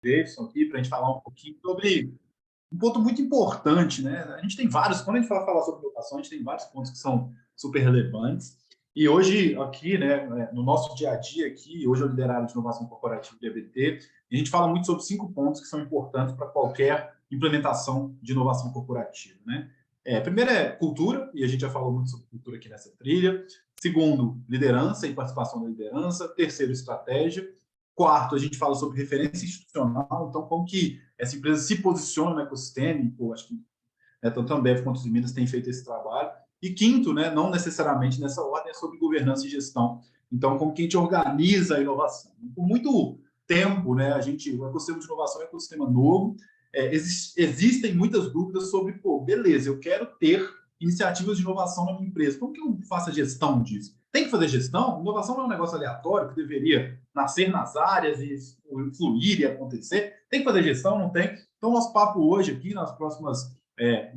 Davidson aqui para a gente falar um pouquinho sobre um ponto muito importante, né? A gente tem vários, quando a gente fala sobre inovação, a gente tem vários pontos que são super relevantes. E hoje, aqui, né, no nosso dia a dia aqui, hoje eu lidero a área de inovação corporativa do EBT, e a gente fala muito sobre 5 pontos que são importantes para qualquer implementação de inovação corporativa, né? Primeiro é cultura, e a gente já falou muito sobre cultura aqui nessa trilha. Segundo, liderança e participação da liderança. Terceiro, estratégia. Quarto, a gente fala sobre referência institucional, então como que essa empresa se posiciona no ecossistema, e, pô, acho que tanto a Ambev quanto os Minas têm feito esse trabalho. E quinto, né, não necessariamente nessa ordem, é sobre governança e gestão. Então, como que a gente organiza a inovação? Por muito tempo, né, o ecossistema de inovação é um ecossistema novo, existem muitas dúvidas sobre, pô, beleza, eu quero ter iniciativas de inovação na minha empresa. Como que eu faço a gestão disso? Tem que fazer gestão? Inovação não é um negócio aleatório que deveria nascer nas áreas e fluir e acontecer. Tem que fazer gestão? Não tem? Então, nosso papo hoje aqui, nos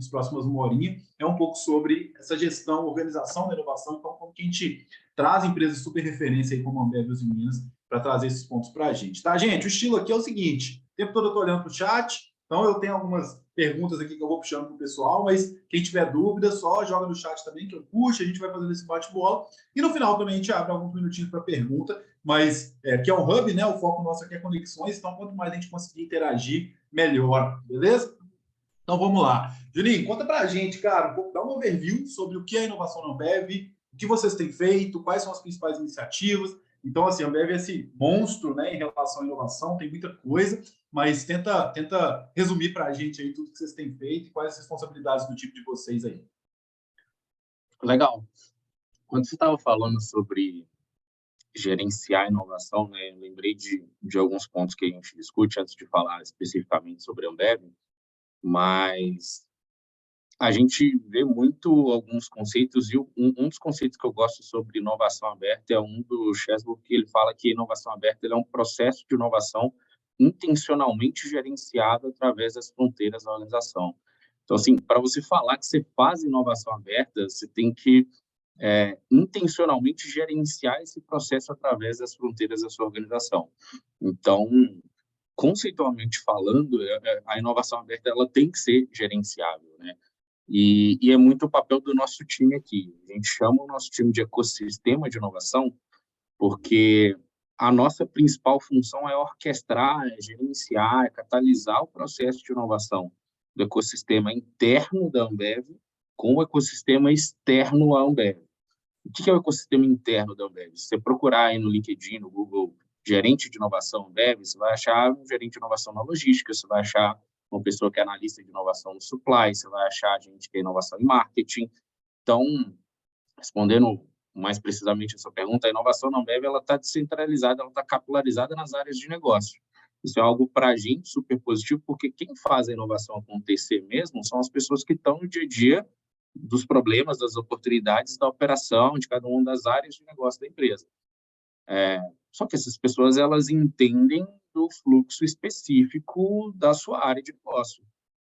próximos uma horinha, é um pouco sobre essa gestão, organização da inovação, então como que a gente traz empresas super referência aí como a Ambev e Minas para trazer esses pontos para a gente. Tá, gente? O estilo aqui é o seguinte, o tempo todo eu estou olhando para o chat, então eu tenho algumas perguntas aqui que eu vou puxando para o pessoal, mas quem tiver dúvida, só joga no chat também, que eu puxo, a gente vai fazendo esse bate-bola, e no final também a gente abre alguns minutinhos para pergunta, mas que é um hub, né? O foco nosso aqui é conexões, então quanto mais a gente conseguir interagir, melhor, beleza? Então vamos lá. Juninho, conta pra gente, cara, dá um overview sobre o que é a inovação na Ambev, o que vocês têm feito, quais são as principais iniciativas. Então, assim, a Ambev é esse monstro, né, em relação à inovação, tem muita coisa, mas tenta resumir para a gente aí tudo que vocês têm feito e quais as responsabilidades do tipo de vocês aí. Legal. Quando você estava falando sobre gerenciar a inovação, né, eu lembrei de alguns pontos que a gente discute antes de falar especificamente sobre a Ambev, mas a gente vê muito alguns conceitos, e um dos conceitos que eu gosto sobre inovação aberta é um do Chesbrough, que ele fala que inovação aberta é um processo de inovação intencionalmente gerenciado através das fronteiras da organização. Então, assim, para você falar que você faz inovação aberta, você tem que intencionalmente gerenciar esse processo através das fronteiras da sua organização. Então, conceitualmente falando, a inovação aberta ela tem que ser gerenciável, né? E é muito o papel do nosso time aqui. A gente chama o nosso time de ecossistema de inovação porque a nossa principal função é orquestrar, é gerenciar, é catalisar o processo de inovação do ecossistema interno da Ambev com o ecossistema externo à Ambev. O que é o ecossistema interno da Ambev? Se você procurar aí no LinkedIn, no Google, gerente de inovação Ambev, você vai achar um gerente de inovação na logística, você vai achar uma pessoa que é analista de inovação no supply, você vai achar gente que é inovação em marketing. Então, respondendo mais precisamente essa pergunta, a inovação na Ambev está descentralizada, ela está capilarizada nas áreas de negócio. Isso é algo para a gente super positivo, porque quem faz a inovação acontecer mesmo são as pessoas que estão no dia a dia dos problemas, das oportunidades da operação de cada uma das áreas de negócio da empresa. Só que essas pessoas elas entendem do fluxo específico da sua área de negócio.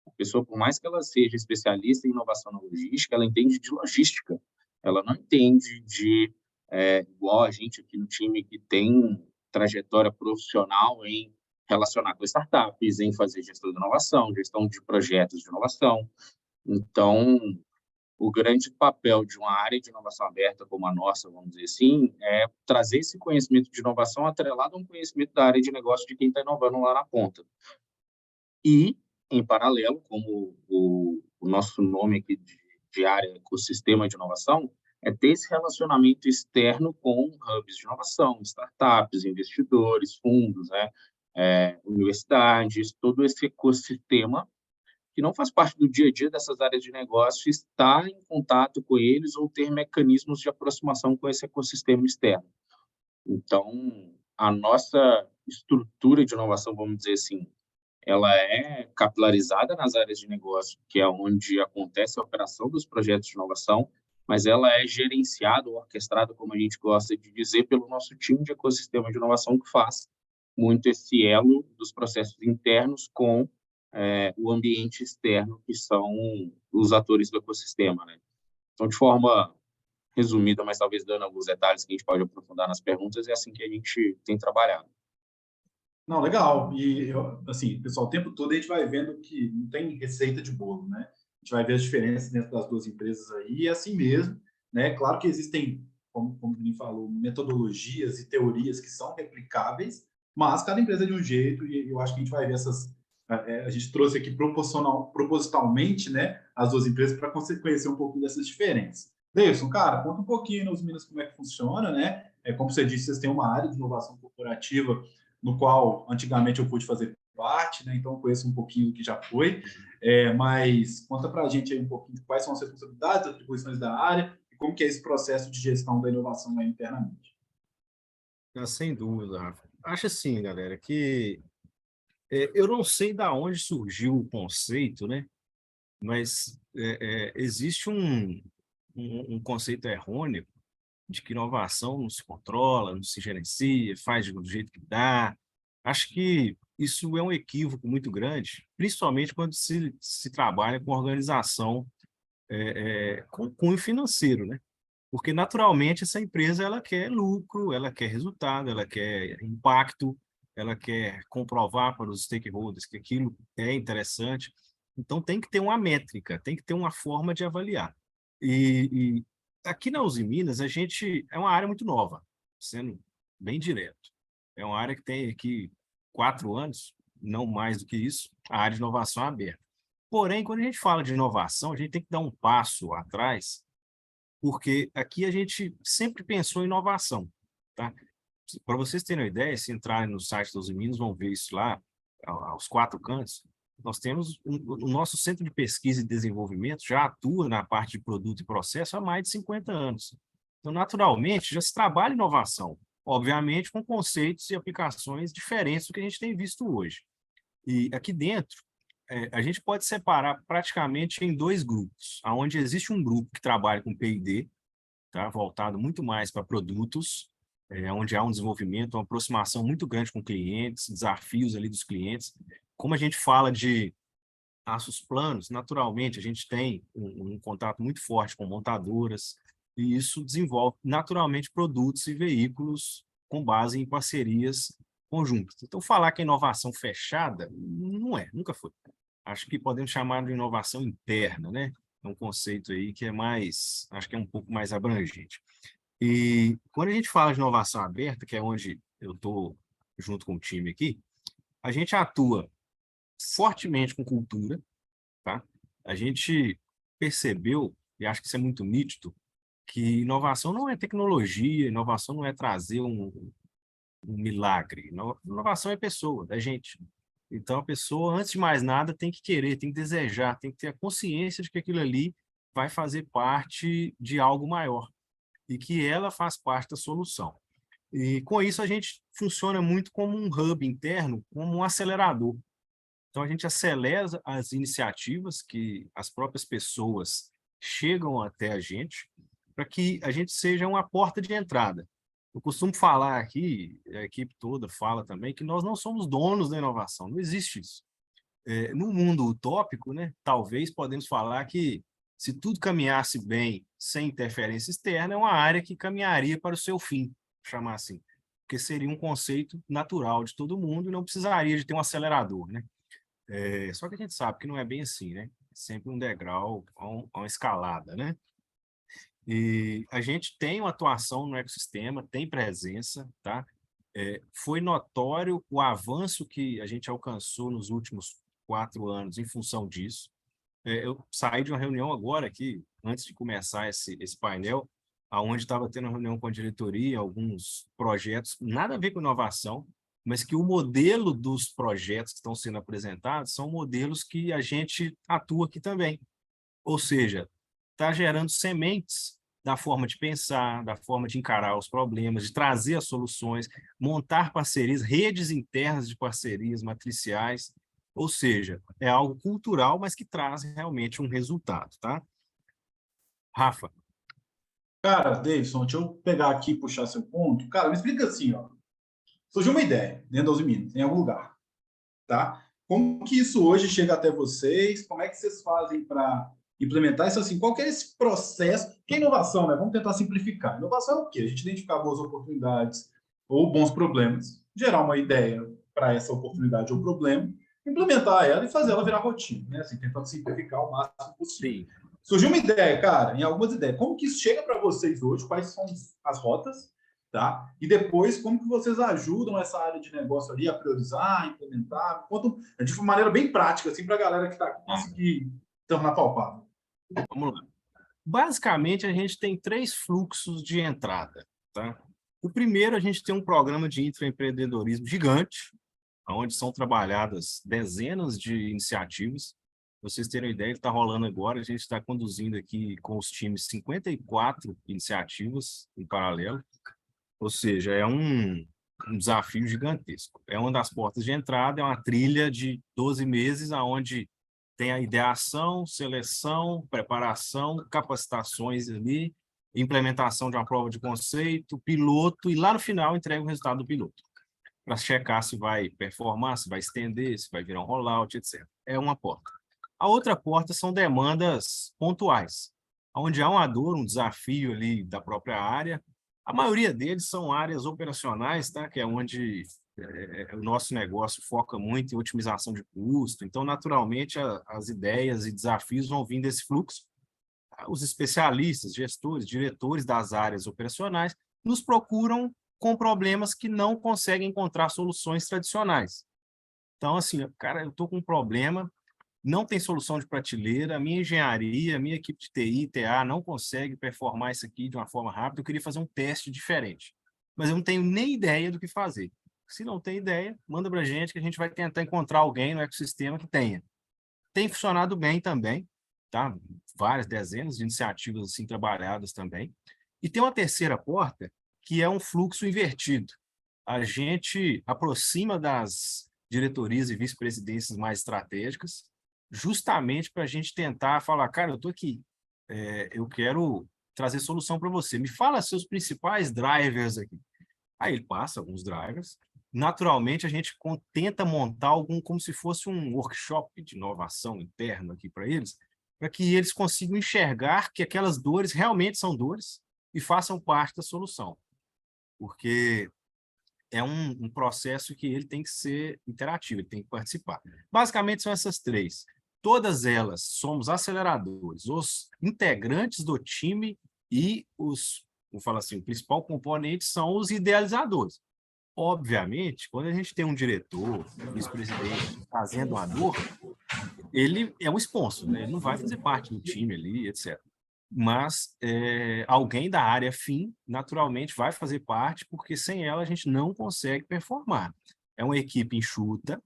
A pessoa, por mais que ela seja especialista em inovação na logística, ela entende de logística. Ela não entende igual a gente aqui no time que tem trajetória profissional em relacionar com startups, em fazer gestão de inovação, gestão de projetos de inovação. Então, o grande papel de uma área de inovação aberta como a nossa, vamos dizer assim, é trazer esse conhecimento de inovação atrelado a um conhecimento da área de negócio de quem está inovando lá na ponta. E, em paralelo, como o nosso nome aqui de área ecossistema de inovação, é ter esse relacionamento externo com hubs de inovação, startups, investidores, fundos, né, universidades, todo esse ecossistema que não faz parte do dia a dia dessas áreas de negócio, estar em contato com eles ou ter mecanismos de aproximação com esse ecossistema externo. Então, a nossa estrutura de inovação, vamos dizer assim, ela é capilarizada nas áreas de negócio, que é onde acontece a operação dos projetos de inovação, mas ela é gerenciada ou orquestrada, como a gente gosta de dizer, pelo nosso time de ecossistema de inovação, que faz muito esse elo dos processos internos com o ambiente externo, que são os atores do ecossistema, né? Então, de forma resumida, mas talvez dando alguns detalhes que a gente pode aprofundar nas perguntas, é assim que a gente tem trabalhado. Não, legal. E, assim, pessoal, o tempo todo a gente vai vendo que não tem receita de bolo, né? A gente vai ver as diferenças dentro das duas empresas aí, e é assim mesmo, né? Claro que existem, como o Vini falou, metodologias e teorias que são replicáveis, mas cada empresa é de um jeito, e eu acho que a gente vai ver essas. A gente trouxe aqui propositalmente, né, as duas empresas para conhecer um pouquinho dessas diferenças. Deilson, cara, conta um pouquinho nos Minas como é que funciona, né? Como você disse, vocês têm uma área de inovação corporativa no qual antigamente eu pude fazer parte, né? Então eu conheço um pouquinho do que já foi, mas conta para a gente aí um pouquinho de quais são as responsabilidades, atribuições da área e como que é esse processo de gestão da inovação aí internamente. Sem dúvida, Rafa. Acho assim, galera, que eu não sei da onde surgiu o conceito, né? Mas existe um conceito errôneo de que inovação não se controla, não se gerencia, faz do jeito que dá. Acho que isso é um equívoco muito grande, principalmente quando se trabalha com organização com cunho financeiro, né? Porque, naturalmente, essa empresa ela quer lucro, ela quer resultado, ela quer impacto, ela quer comprovar para os stakeholders que aquilo é interessante. Então, tem que ter uma métrica, tem que ter uma forma de avaliar. E aqui na Uzi Minas, a gente é uma área muito nova, sendo bem direto. É uma área que tem aqui 4 anos, não mais do que isso, a área de inovação é aberta. Porém, quando a gente fala de inovação, a gente tem que dar um passo atrás, porque aqui a gente sempre pensou em inovação, tá? Para vocês terem uma ideia, se entrarem no site dos Minas, vão ver isso lá, aos 4 cantos. Nós temos o nosso Centro de Pesquisa e Desenvolvimento já atua na parte de produto e processo há mais de 50 anos. Então, naturalmente, já se trabalha inovação, obviamente com conceitos e aplicações diferentes do que a gente tem visto hoje. E aqui dentro, a gente pode separar praticamente em 2 grupos, onde existe um grupo que trabalha com P&D, tá? Voltado muito mais para produtos, onde há um desenvolvimento, uma aproximação muito grande com clientes, desafios ali dos clientes. Como a gente fala de aços planos, naturalmente a gente tem um contato muito forte com montadoras, e isso desenvolve naturalmente produtos e veículos com base em parcerias conjuntas. Então, falar que é inovação fechada, não é, nunca foi. Acho que podemos chamar de inovação interna, né? É um conceito aí que é mais, acho que é um pouco mais abrangente. E quando a gente fala de inovação aberta, que é onde eu estou junto com o time aqui, a gente atua fortemente com cultura, tá? A gente percebeu, e acho que isso é muito nítido, que inovação não é tecnologia, inovação não é trazer um milagre. Inovação é pessoa, é gente. Então, a pessoa, antes de mais nada, tem que querer, tem que desejar, tem que ter a consciência de que aquilo ali vai fazer parte de algo maior e que ela faz parte da solução. E, com isso, a gente funciona muito como um hub interno, como um acelerador. Então, a gente acelera as iniciativas que as próprias pessoas chegam até a gente, para que a gente seja uma porta de entrada. Eu costumo falar aqui, a equipe toda fala também, que nós não somos donos da inovação, não existe isso. No mundo utópico, né, talvez podemos falar que se tudo caminhasse bem, sem interferência externa, é uma área que caminharia para o seu fim, chamar assim, porque seria um conceito natural de todo mundo e não precisaria de ter um acelerador, né? Só que a gente sabe que não é bem assim, né? Sempre um degrau, uma escalada, né? E a gente tem uma atuação no ecossistema, tem presença, tá? Foi notório o avanço que a gente alcançou nos últimos 4 anos em função disso. Eu saí de uma reunião agora aqui, antes de começar esse painel, aonde estava tendo uma reunião com a diretoria, alguns projetos, nada a ver com inovação, mas que o modelo dos projetos que estão sendo apresentados são modelos que a gente atua aqui também. Ou seja, está gerando sementes da forma de pensar, da forma de encarar os problemas, de trazer as soluções, montar parcerias, redes internas de parcerias matriciais, ou seja, é algo cultural, mas que traz realmente um resultado, tá? Rafa. Cara, Davidson, deixa eu pegar aqui e puxar seu ponto. Cara, me explica assim, ó. Surgiu uma ideia dentro da Uzi Minas, em algum lugar, tá? Como que isso hoje chega até vocês? Como é que vocês fazem para implementar isso assim? Qual que é esse processo? Que é inovação, né? Vamos tentar simplificar. Inovação é o quê? A gente identificar boas oportunidades ou bons problemas, gerar uma ideia para essa oportunidade ou problema, implementar ela e fazer ela virar rotina, né? Assim, tentando simplificar o máximo possível. Sim. Surgiu uma ideia, cara, em algumas ideias. Como que isso chega para vocês hoje? Quais são as rotas? Tá? E depois, como que vocês ajudam essa área de negócio ali a priorizar, implementar? Conta de uma maneira bem prática, assim, para a galera que está aqui conseguir tornar palpável. Vamos lá. Basicamente, a gente tem 3 fluxos de entrada. Tá? O primeiro, a gente tem um programa de intraempreendedorismo gigante, onde são trabalhadas dezenas de iniciativas. Pra vocês terem uma ideia, ele está rolando agora, a gente está conduzindo aqui com os times 54 iniciativas em paralelo, ou seja, é um desafio gigantesco. É uma das portas de entrada, é uma trilha de 12 meses, onde tem a ideação, seleção, preparação, capacitações ali, implementação de uma prova de conceito, piloto, e lá no final entrega o resultado do piloto, para checar se vai performar, se vai estender, se vai virar um rollout, etc. É uma porta. A outra porta são demandas pontuais, onde há uma dor, um desafio ali da própria área. A maioria deles são áreas operacionais, tá? Que é onde o nosso negócio foca muito em otimização de custo. Então, naturalmente, as ideias e desafios vão vir desse fluxo. Os especialistas, gestores, diretores das áreas operacionais nos procuram com problemas que não conseguem encontrar soluções tradicionais. Então, assim, cara, eu estou com um problema, não tem solução de prateleira, a minha engenharia, a minha equipe de TI, TA, não consegue performar isso aqui de uma forma rápida, eu queria fazer um teste diferente. Mas eu não tenho nem ideia do que fazer. Se não tem ideia, manda para a gente que a gente vai tentar encontrar alguém no ecossistema que tenha. Tem funcionado bem também, tá? Várias dezenas de iniciativas assim trabalhadas também. E tem uma terceira porta, que é um fluxo invertido. A gente aproxima das diretorias e vice-presidências mais estratégicas, justamente para a gente tentar falar, cara, eu estou aqui, eu quero trazer solução para você. Me fala seus principais drivers aqui. Aí ele passa alguns drivers. Naturalmente, a gente tenta montar algum, como se fosse um workshop de inovação interno aqui para que eles consigam enxergar que aquelas dores realmente são dores e façam parte da solução. Porque é um processo que ele tem que ser interativo, ele tem que participar. Basicamente, são essas 3. Todas elas somos aceleradores, os integrantes do time e vou falar assim, o principal componente são os idealizadores. Obviamente, quando a gente tem um diretor, um vice-presidente fazendo uma dor, ele é um sponsor, né? Ele não vai fazer parte do time ali, etc. Mas alguém da área fim, naturalmente, vai fazer parte, porque sem ela a gente não consegue performar. É uma equipe enxuta,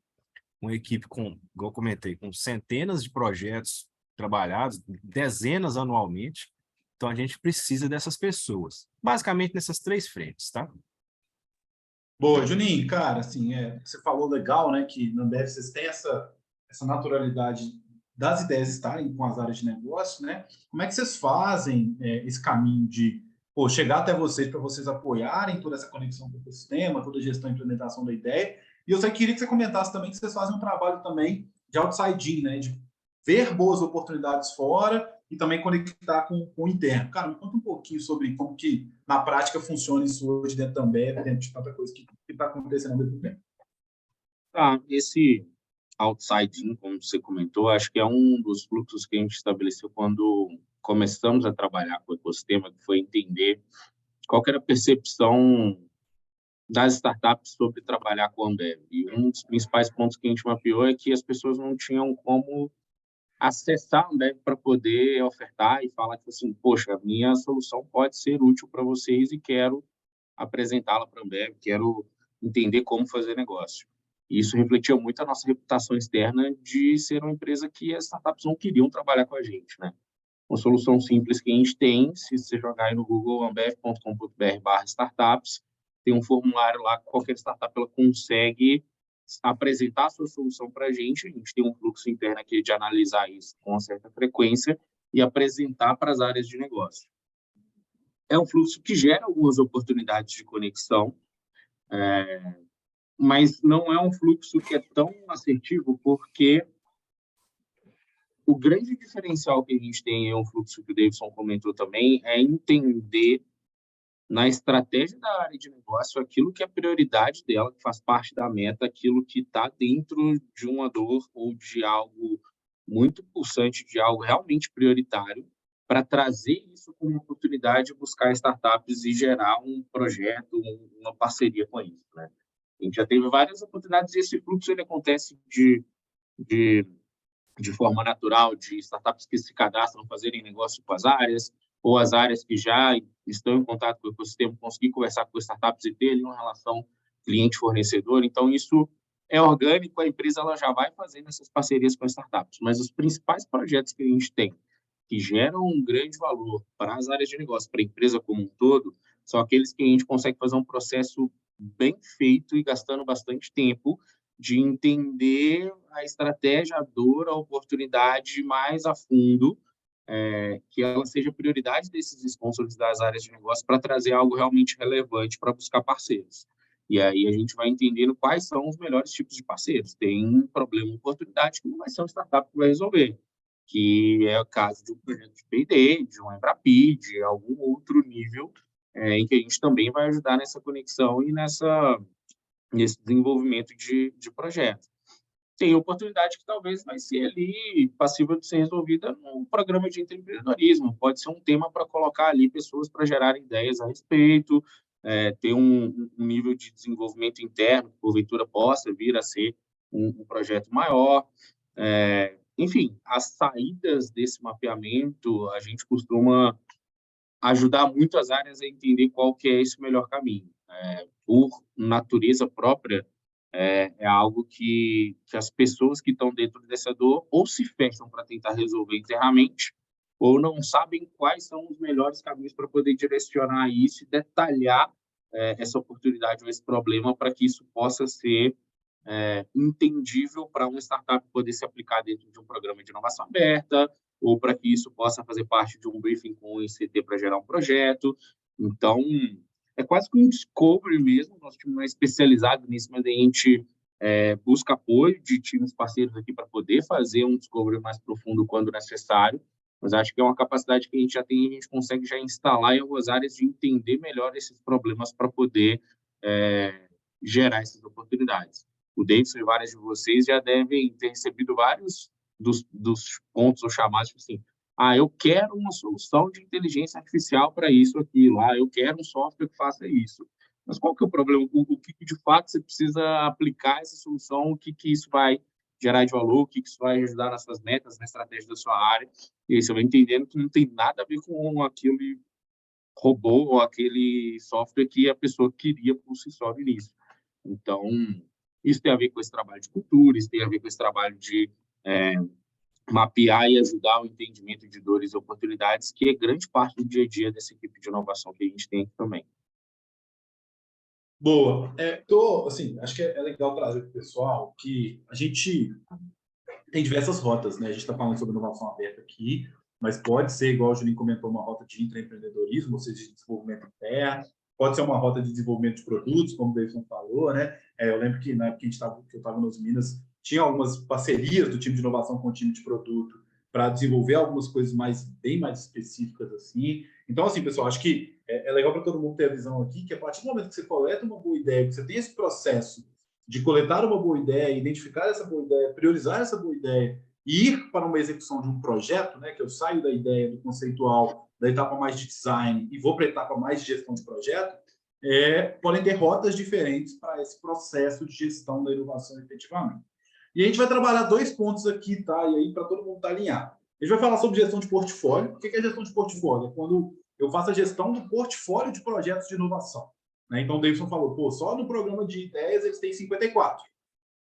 uma equipe com, como eu comentei, com centenas de projetos trabalhados, dezenas anualmente. Então, a gente precisa dessas pessoas. Basicamente, nessas 3 frentes, tá? Boa, Juninho, cara, assim, você falou legal, né, que na Ambev vocês têm essa naturalidade das ideias estarem com as áreas de negócio, né? Como é que vocês fazem esse caminho de chegar até vocês para vocês apoiarem toda essa conexão com o ecossistema, toda a gestão e implementação da ideia? E eu só queria que você comentasse também que vocês fazem um trabalho também de outside-in, né? De ver boas oportunidades fora e também conectar com o interno. Cara, me conta um pouquinho sobre como que, na prática, funciona isso hoje dentro da Ambev, dentro de tanta coisa que está acontecendo ao mesmo tempo. Esse outside-in, como você comentou, acho que é um dos fluxos que a gente estabeleceu quando começamos a trabalhar com o ecossistema, que foi entender qual era a percepção das startups sobre trabalhar com a Ambev. E um dos principais pontos que a gente mapeou é que as pessoas não tinham como acessar a Ambev para poder ofertar e falar que assim, poxa, a minha solução pode ser útil para vocês e quero apresentá-la para a Ambev, quero entender como fazer negócio. E isso refletia muito a nossa reputação externa de ser uma empresa que as startups não queriam trabalhar com a gente, né? Uma solução simples que a gente tem, se você jogar aí no Google, ambev.com.br/startups, tem um formulário lá que qualquer startup ela consegue apresentar a sua solução para a gente tem um fluxo interno aqui de analisar isso com uma certa frequência e apresentar para as áreas de negócio. É um fluxo que gera algumas oportunidades de conexão, mas não é um fluxo que é tão assertivo, porque o grande diferencial que a gente tem, é um fluxo que o Davidson comentou também, é entender na estratégia da área de negócio, aquilo que é prioridade dela, que faz parte da meta, aquilo que está dentro de uma dor ou de algo muito pulsante, de algo realmente prioritário, para trazer isso como oportunidade de buscar startups e gerar um projeto, uma parceria com isso, né? A gente já teve várias oportunidades e esse fluxo ele acontece de, de forma natural, de startups que se cadastram fazerem negócio com as áreas, ou as áreas que já estão em contato com o ecossistema, conseguir conversar com startups e ter ali uma relação cliente-fornecedor. Então, isso é orgânico, a empresa ela já vai fazendo essas parcerias com startups. Mas os principais projetos que a gente tem, que geram um grande valor para as áreas de negócio, para a empresa como um todo, são aqueles que a gente consegue fazer um processo bem feito e gastando bastante tempo de entender a estratégia, a dor, a oportunidade mais a fundo, que ela seja prioridade desses sponsors das áreas de negócio para trazer algo realmente relevante para buscar parceiros. E aí a gente vai entendendo quais são os melhores tipos de parceiros. Tem um problema, uma oportunidade que não vai ser uma startup que vai resolver, que é o caso de um projeto de P&D, de um Embrapi, de algum outro nível, em que a gente também vai ajudar nessa conexão e nesse desenvolvimento de projeto. Tem oportunidade que talvez vai ser ali passível de ser resolvida num programa de empreendedorismo. Pode ser um tema para colocar ali pessoas para gerar ideias a respeito, ter um nível de desenvolvimento interno que porventura possa vir a ser um projeto maior. Enfim, as saídas desse mapeamento, a gente costuma ajudar muito as áreas a entender qual que é esse melhor caminho. Por natureza própria, é algo que as pessoas que estão dentro dessa dor ou se fecham para tentar resolver internamente ou não sabem quais são os melhores caminhos para poder direcionar isso e detalhar essa oportunidade ou esse problema para que isso possa ser entendível para uma startup poder se aplicar dentro de um programa de inovação aberta ou para que isso possa fazer parte de um briefing com o ICT para gerar um projeto. Então, é quase que um discovery mesmo, nosso time não é especializado nisso, mas a gente busca apoio de times parceiros aqui para poder fazer um discovery mais profundo quando necessário, mas acho que é uma capacidade que a gente já tem e a gente consegue já instalar em algumas áreas de entender melhor esses problemas para poder gerar essas oportunidades. O Davidson e vários de vocês já devem ter recebido vários dos pontos ou chamados, tipo assim, eu quero uma solução de inteligência artificial para isso, aquilo, eu quero um software que faça isso. Mas qual que é o problema? O que de fato você precisa aplicar essa solução, o que isso vai gerar de valor, o que isso vai ajudar nas suas metas, na estratégia da sua área, e aí você vai entendendo que não tem nada a ver com aquele robô ou aquele software que a pessoa queria por si só no início. Então, isso tem a ver com esse trabalho de cultura, isso tem a ver com esse trabalho de mapear e ajudar o entendimento de dores e oportunidades, que é grande parte do dia a dia dessa equipe de inovação que a gente tem aqui também. Boa. Assim, acho que é legal trazer para o pessoal que a gente tem diversas rotas, né? A gente está falando sobre inovação aberta aqui, mas pode ser, igual o Juninho comentou, uma rota de intraempreendedorismo, ou seja, de desenvolvimento interno, pode ser uma rota de desenvolvimento de produtos, como o Davidson falou, né? Eu lembro que na época que eu estava nos Minas, tinha algumas parcerias do time de inovação com o time de produto para desenvolver algumas coisas bem mais específicas assim. Então, assim, pessoal, acho que é legal para todo mundo ter a visão aqui que a partir do momento que você coleta uma boa ideia, que você tem esse processo de coletar uma boa ideia, identificar essa boa ideia, priorizar essa boa ideia e ir para uma execução de um projeto, né, que eu saio da ideia do conceitual, da etapa mais de design e vou para a etapa mais de gestão de projeto, podem ter rotas diferentes para esse processo de gestão da inovação efetivamente. E a gente vai trabalhar 2 pontos aqui, tá? E aí para todo mundo estar alinhado. A gente vai falar sobre gestão de portfólio. O que é gestão de portfólio? É quando eu faço a gestão do portfólio de projetos de inovação. Né? Então, o Davidson falou, só no programa de ideias eles têm 54.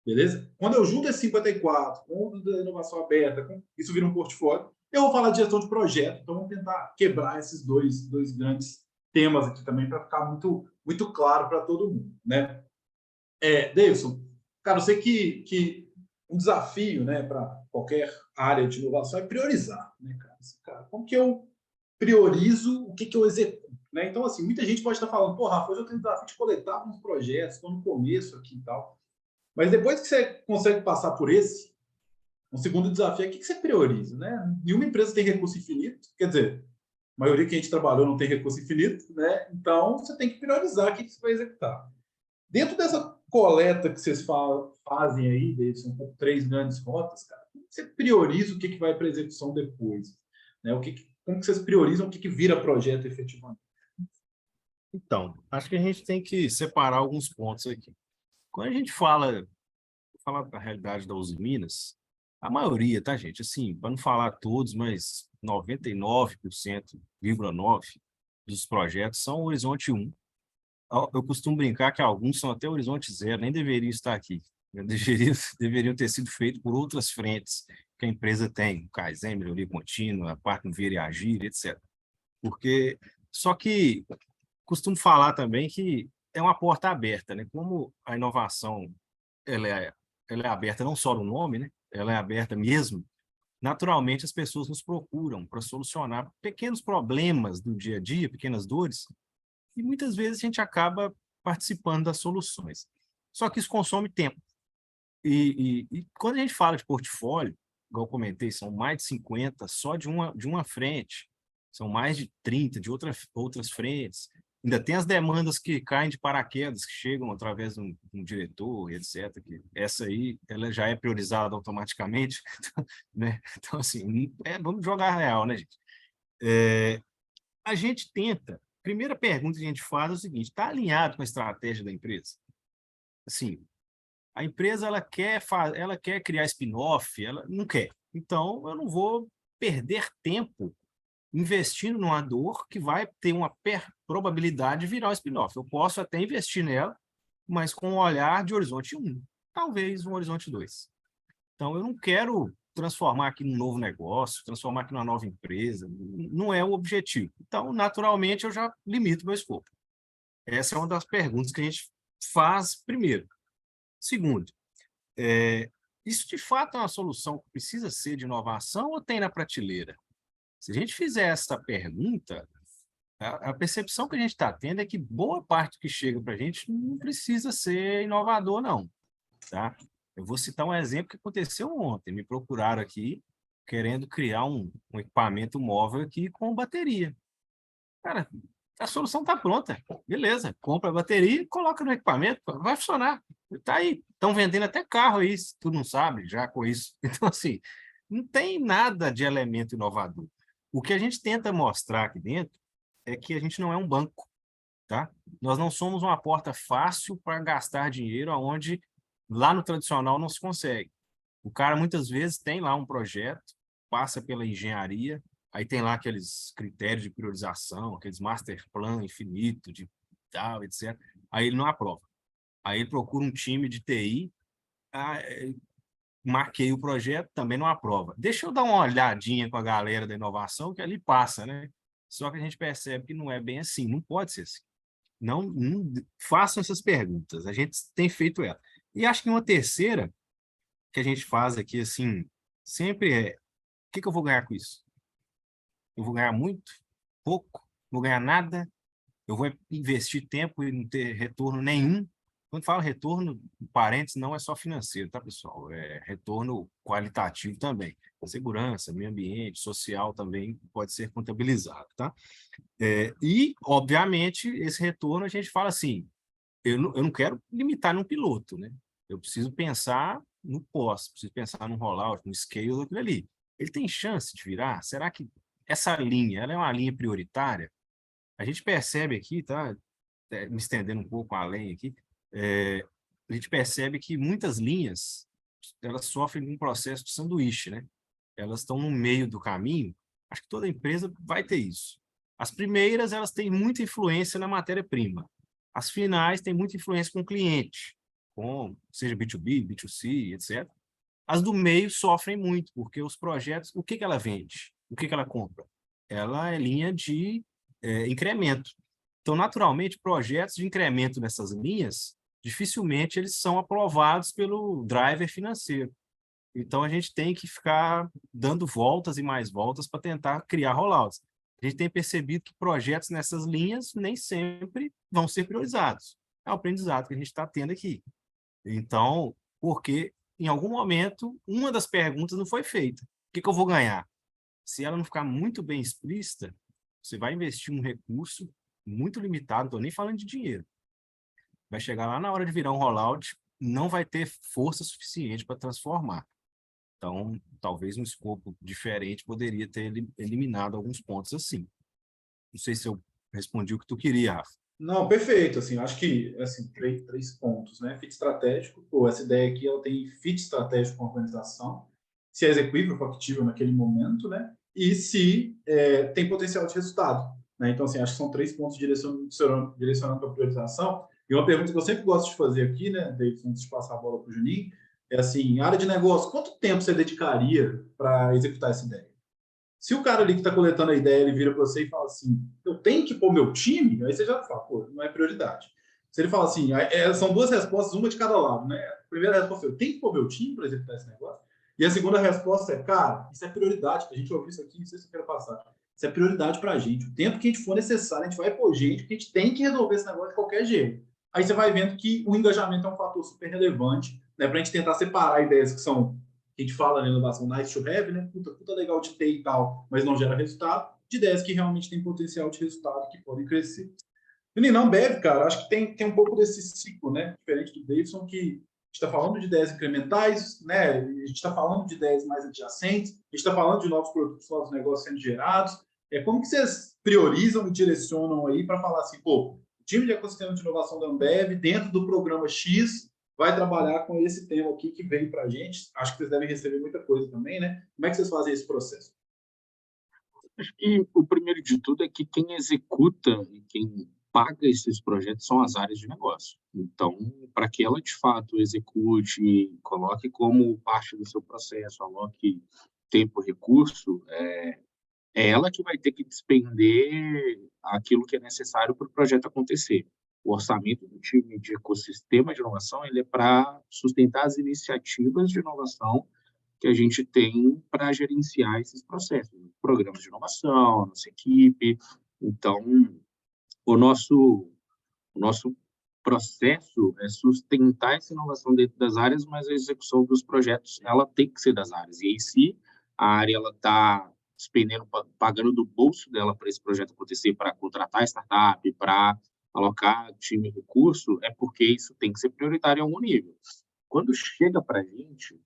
Beleza? Quando eu junto esses 54 com o da inovação aberta, isso vira um portfólio, eu vou falar de gestão de projeto. Então, vamos tentar quebrar esses dois grandes temas aqui também para ficar muito, muito claro para todo mundo. Né? Davidson, cara, eu sei que um desafio, né, para qualquer área de inovação é priorizar. Né, cara, como que eu priorizo o que eu executo? Né? Então, assim, muita gente pode estar falando, Rafa, hoje eu tenho o desafio de coletar alguns projetos, estou no começo aqui e tal. Mas depois que você consegue passar por esse, um segundo desafio é o que você prioriza. Né? Nenhuma empresa tem recurso infinito, quer dizer, maioria que a gente trabalhou não tem recurso infinito, né? Então, você tem que priorizar o que você vai executar. Dentro dessa coleta que vocês fazem aí, são 3 grandes rotas, cara, como você prioriza o que vai para execução depois? Né? Como que vocês priorizam o que vira projeto efetivamente? Então, acho que a gente tem que separar alguns pontos aqui. Quando a gente fala da realidade da Uzi Minas, a maioria, tá, gente? Assim, para não falar todos, mas 99,9% dos projetos são Horizonte 1. Eu costumo brincar que alguns são até Horizonte 0, nem deveriam estar aqui. Deveriam ter sido feitos por outras frentes que a empresa tem, o Kaizen, melhoria contínua, a parte no Ver e Agir, etc. Porque, só que costumo falar também que é uma porta aberta, né? Como a inovação ela é aberta não só no nome, né? Ela é aberta mesmo. Naturalmente, as pessoas nos procuram para solucionar pequenos problemas do dia a dia, pequenas dores, e muitas vezes a gente acaba participando das soluções. Só que isso consome tempo. E quando a gente fala de portfólio, igual eu comentei, são mais de 50 só de uma frente, são mais de 30 de outras frentes. Ainda tem as demandas que caem de paraquedas, que chegam através de um diretor, etc. Que essa aí ela já é priorizada automaticamente. Né? Então, assim, vamos jogar real, né, gente? A gente tenta. Primeira pergunta que a gente faz é o seguinte: está alinhado com a estratégia da empresa? Assim, a empresa ela quer criar spin-off, ela não quer. Então, eu não vou perder tempo investindo numa dor que vai ter uma probabilidade de virar um spin-off. Eu posso até investir nela, mas com um olhar de horizonte 1, talvez um horizonte 2. Então, eu não quero transformar aqui num novo negócio, transformar aqui numa nova empresa, não é o objetivo. Então, naturalmente, eu já limito meu escopo. Essa é uma das perguntas que a gente faz primeiro. Segundo, isso de fato é uma solução que precisa ser de inovação ou tem na prateleira? Se a gente fizer essa pergunta, a percepção que a gente está tendo é que boa parte do que chega para a gente não precisa ser inovador, não. Tá? Eu vou citar um exemplo que aconteceu ontem. Me procuraram aqui querendo criar um equipamento móvel aqui com bateria. Cara, a solução está pronta. Beleza, compra a bateria, coloca no equipamento, vai funcionar. Está aí. Estão vendendo até carro aí, se tu não sabe, já com isso. Então, assim, não tem nada de elemento inovador. O que a gente tenta mostrar aqui dentro é que a gente não é um banco, tá? Nós não somos uma porta fácil para gastar dinheiro aonde lá no tradicional não se consegue. O cara muitas vezes tem lá um projeto, passa pela engenharia, aí tem lá aqueles critérios de priorização, aqueles master plan infinito de tal, etc. Aí ele não aprova. Aí ele procura um time de TI, marquei o projeto, também não aprova. Deixa eu dar uma olhadinha com a galera da inovação, que ali passa, né? Só que a gente percebe que não é bem assim, não pode ser assim. Não façam essas perguntas, a gente tem feito ela. E acho que uma terceira que a gente faz aqui, assim, sempre o que eu vou ganhar com isso? Eu vou ganhar muito? Pouco? Vou ganhar nada? Eu vou investir tempo e não ter retorno nenhum? Quando falo retorno, parênteses, não é só financeiro, tá, pessoal? É retorno qualitativo também. Segurança, meio ambiente, social também pode ser contabilizado, tá? E, obviamente, esse retorno a gente fala assim, eu não quero limitar num piloto, né? Eu preciso pensar no pós, preciso pensar no rollout, no scale daquilo ali. Ele tem chance de virar? Será que essa linha, ela é uma linha prioritária? A gente percebe aqui, tá? Me estendendo um pouco além aqui, a gente percebe que muitas linhas, elas sofrem de um processo de sanduíche, né? Elas estão no meio do caminho. Acho que toda empresa vai ter isso. As primeiras, elas têm muita influência na matéria-prima. As finais têm muita influência com o cliente, seja B2B, B2C, etc. As do meio sofrem muito, porque os projetos, o que ela vende? O que ela compra? Ela é linha de incremento. Então, naturalmente, projetos de incremento nessas linhas, dificilmente eles são aprovados pelo driver financeiro. Então, a gente tem que ficar dando voltas e mais voltas para tentar criar rollouts. A gente tem percebido que projetos nessas linhas nem sempre vão ser priorizados. É o aprendizado que a gente está tendo aqui. Então, porque em algum momento, uma das perguntas não foi feita. O que eu vou ganhar? Se ela não ficar muito bem explícita, você vai investir um recurso muito limitado, não estou nem falando de dinheiro. Vai chegar lá na hora de virar um rollout, não vai ter força suficiente para transformar. Então, talvez um escopo diferente poderia ter eliminado alguns pontos assim. Não sei se eu respondi o que tu queria, Rafa. Não, perfeito. Assim, acho que assim, três pontos, né? Fit estratégico. Pô, essa ideia aqui ela tem fit estratégico com a organização, se é execuível, factível naquele momento, né? E se tem potencial de resultado. Né? Então, assim, acho que são 3 pontos direcionando para a priorização. E uma pergunta que eu sempre gosto de fazer aqui, né, David, antes de passar a bola para o Juninho, é assim, área de negócio, quanto tempo você dedicaria para executar essa ideia? Se o cara ali que está coletando a ideia, ele vira para você e fala assim, eu tenho que pôr meu time, aí você já fala, pô, não é prioridade. Se ele fala assim, são 2 respostas, uma de cada lado, né? A primeira resposta é, eu tenho que pôr meu time para executar esse negócio. E a segunda resposta é, cara, isso é prioridade, a gente ouviu isso aqui, não sei se eu quero passar. Isso é prioridade para a gente. O tempo que a gente for necessário, a gente vai pôr gente, porque a gente tem que resolver esse negócio de qualquer jeito. Aí você vai vendo que o engajamento é um fator super relevante, né, para a gente tentar separar ideias que são que a gente fala na inovação nice to have, né? Puta legal de ter e tal, mas não gera resultado, de ideias que realmente têm potencial de resultado, que podem crescer. E não Bev, cara, acho que tem um pouco desse ciclo, né? Diferente do Davidson, que a gente está falando de ideias incrementais, né? A gente está falando de ideias mais adjacentes, a gente está falando de novos produtos, novos negócios sendo gerados. Como que vocês priorizam e direcionam aí para falar assim, pô, o time de ecossistema de inovação da Ambev, dentro do programa X, vai trabalhar com esse tema aqui que veio para a gente. Acho que vocês devem receber muita coisa também, né? Como é que vocês fazem esse processo? Acho que o primeiro de tudo é que quem executa e quem paga esses projetos são as áreas de negócio. Então, para que ela de fato execute, coloque como parte do seu processo, aloque tempo, recurso, é ela que vai ter que despender aquilo que é necessário para o projeto acontecer. O orçamento do time de ecossistema de inovação ele é para sustentar as iniciativas de inovação que a gente tem para gerenciar esses processos, programas de inovação, nossa equipe. Então, o nosso processo é sustentar essa inovação dentro das áreas, mas a execução dos projetos ela tem que ser das áreas. E aí, se a área ela está despendendo, pagando do bolso dela para esse projeto acontecer, para contratar startup, para alocar time e recurso, é porque isso tem que ser prioritário em algum nível. Quando chega para a gente,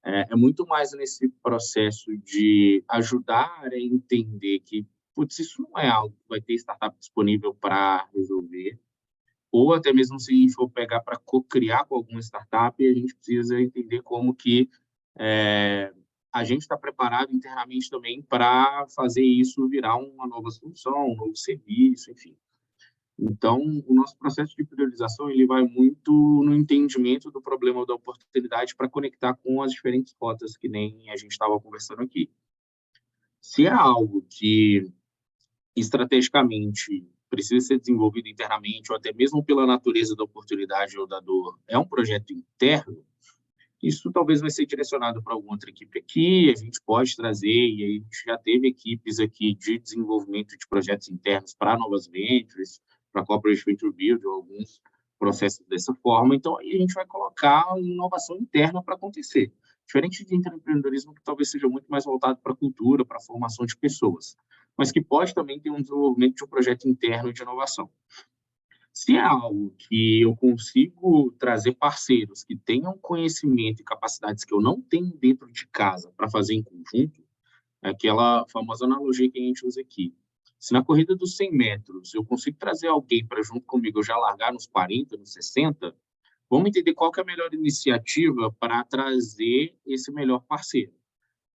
é muito mais nesse processo de ajudar a área a entender que, putz, isso não é algo que vai ter startup disponível para resolver, ou até mesmo se a gente for pegar para co-criar com alguma startup, a gente precisa entender como que a gente está preparado internamente também para fazer isso virar uma nova solução, um novo serviço, enfim. Então, o nosso processo de priorização ele vai muito no entendimento do problema ou da oportunidade para conectar com as diferentes rotas que nem a gente estava conversando aqui. Se é algo que estrategicamente precisa ser desenvolvido internamente ou até mesmo pela natureza da oportunidade ou da dor, é um projeto interno, isso talvez vai ser direcionado para alguma outra equipe aqui, a gente pode trazer, e aí a gente já teve equipes aqui de desenvolvimento de projetos internos para novas ventures, para corporate venture build, ou alguns processos dessa forma. Então, aí a gente vai colocar inovação interna para acontecer. Diferente de empreendedorismo, que talvez seja muito mais voltado para a cultura, para a formação de pessoas, mas que pode também ter um desenvolvimento de um projeto interno de inovação. Se é algo que eu consigo trazer parceiros que tenham conhecimento e capacidades que eu não tenho dentro de casa para fazer em conjunto, é aquela famosa analogia que a gente usa aqui. Se na corrida dos 100 metros eu consigo trazer alguém para junto comigo, eu já largar nos 40, nos 60, vamos entender qual que é a melhor iniciativa para trazer esse melhor parceiro.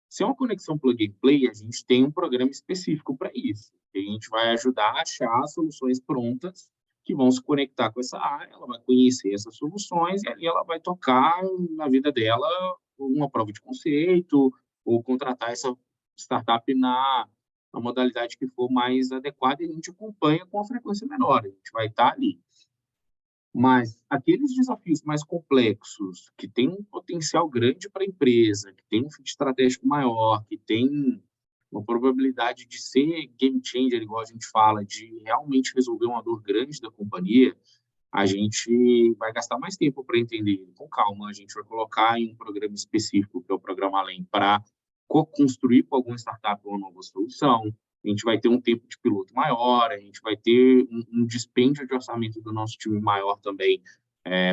Se é uma conexão plug and play, a gente tem um programa específico para isso. A gente vai ajudar a achar soluções prontas que vão se conectar com essa área, ela vai conhecer essas soluções e ali ela vai tocar na vida dela uma prova de conceito ou contratar essa startup na modalidade que for mais adequada e a gente acompanha com a frequência menor, a gente vai estar ali. Mas aqueles desafios mais complexos, que têm um potencial grande para a empresa, que tem um fit estratégico maior, que tem uma probabilidade de ser game changer, igual a gente fala, de realmente resolver uma dor grande da companhia, a gente vai gastar mais tempo para entender com calma. A gente vai colocar em um programa específico, que é o Programa Além, para co-construir com alguma startup uma nova solução. a gente vai ter um tempo de piloto maior, a gente vai ter um dispêndio de orçamento do nosso time maior também,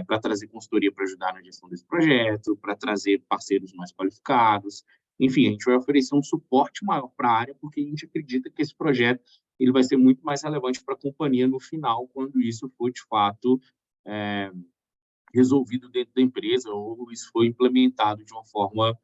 para trazer consultoria para ajudar na gestão desse projeto, para trazer parceiros mais qualificados. Enfim, a gente vai oferecer um suporte maior para a área, porque a gente acredita que esse projeto ele vai ser muito mais relevante para a companhia no final, quando isso for, de fato, resolvido dentro da empresa ou isso foi implementado de uma forma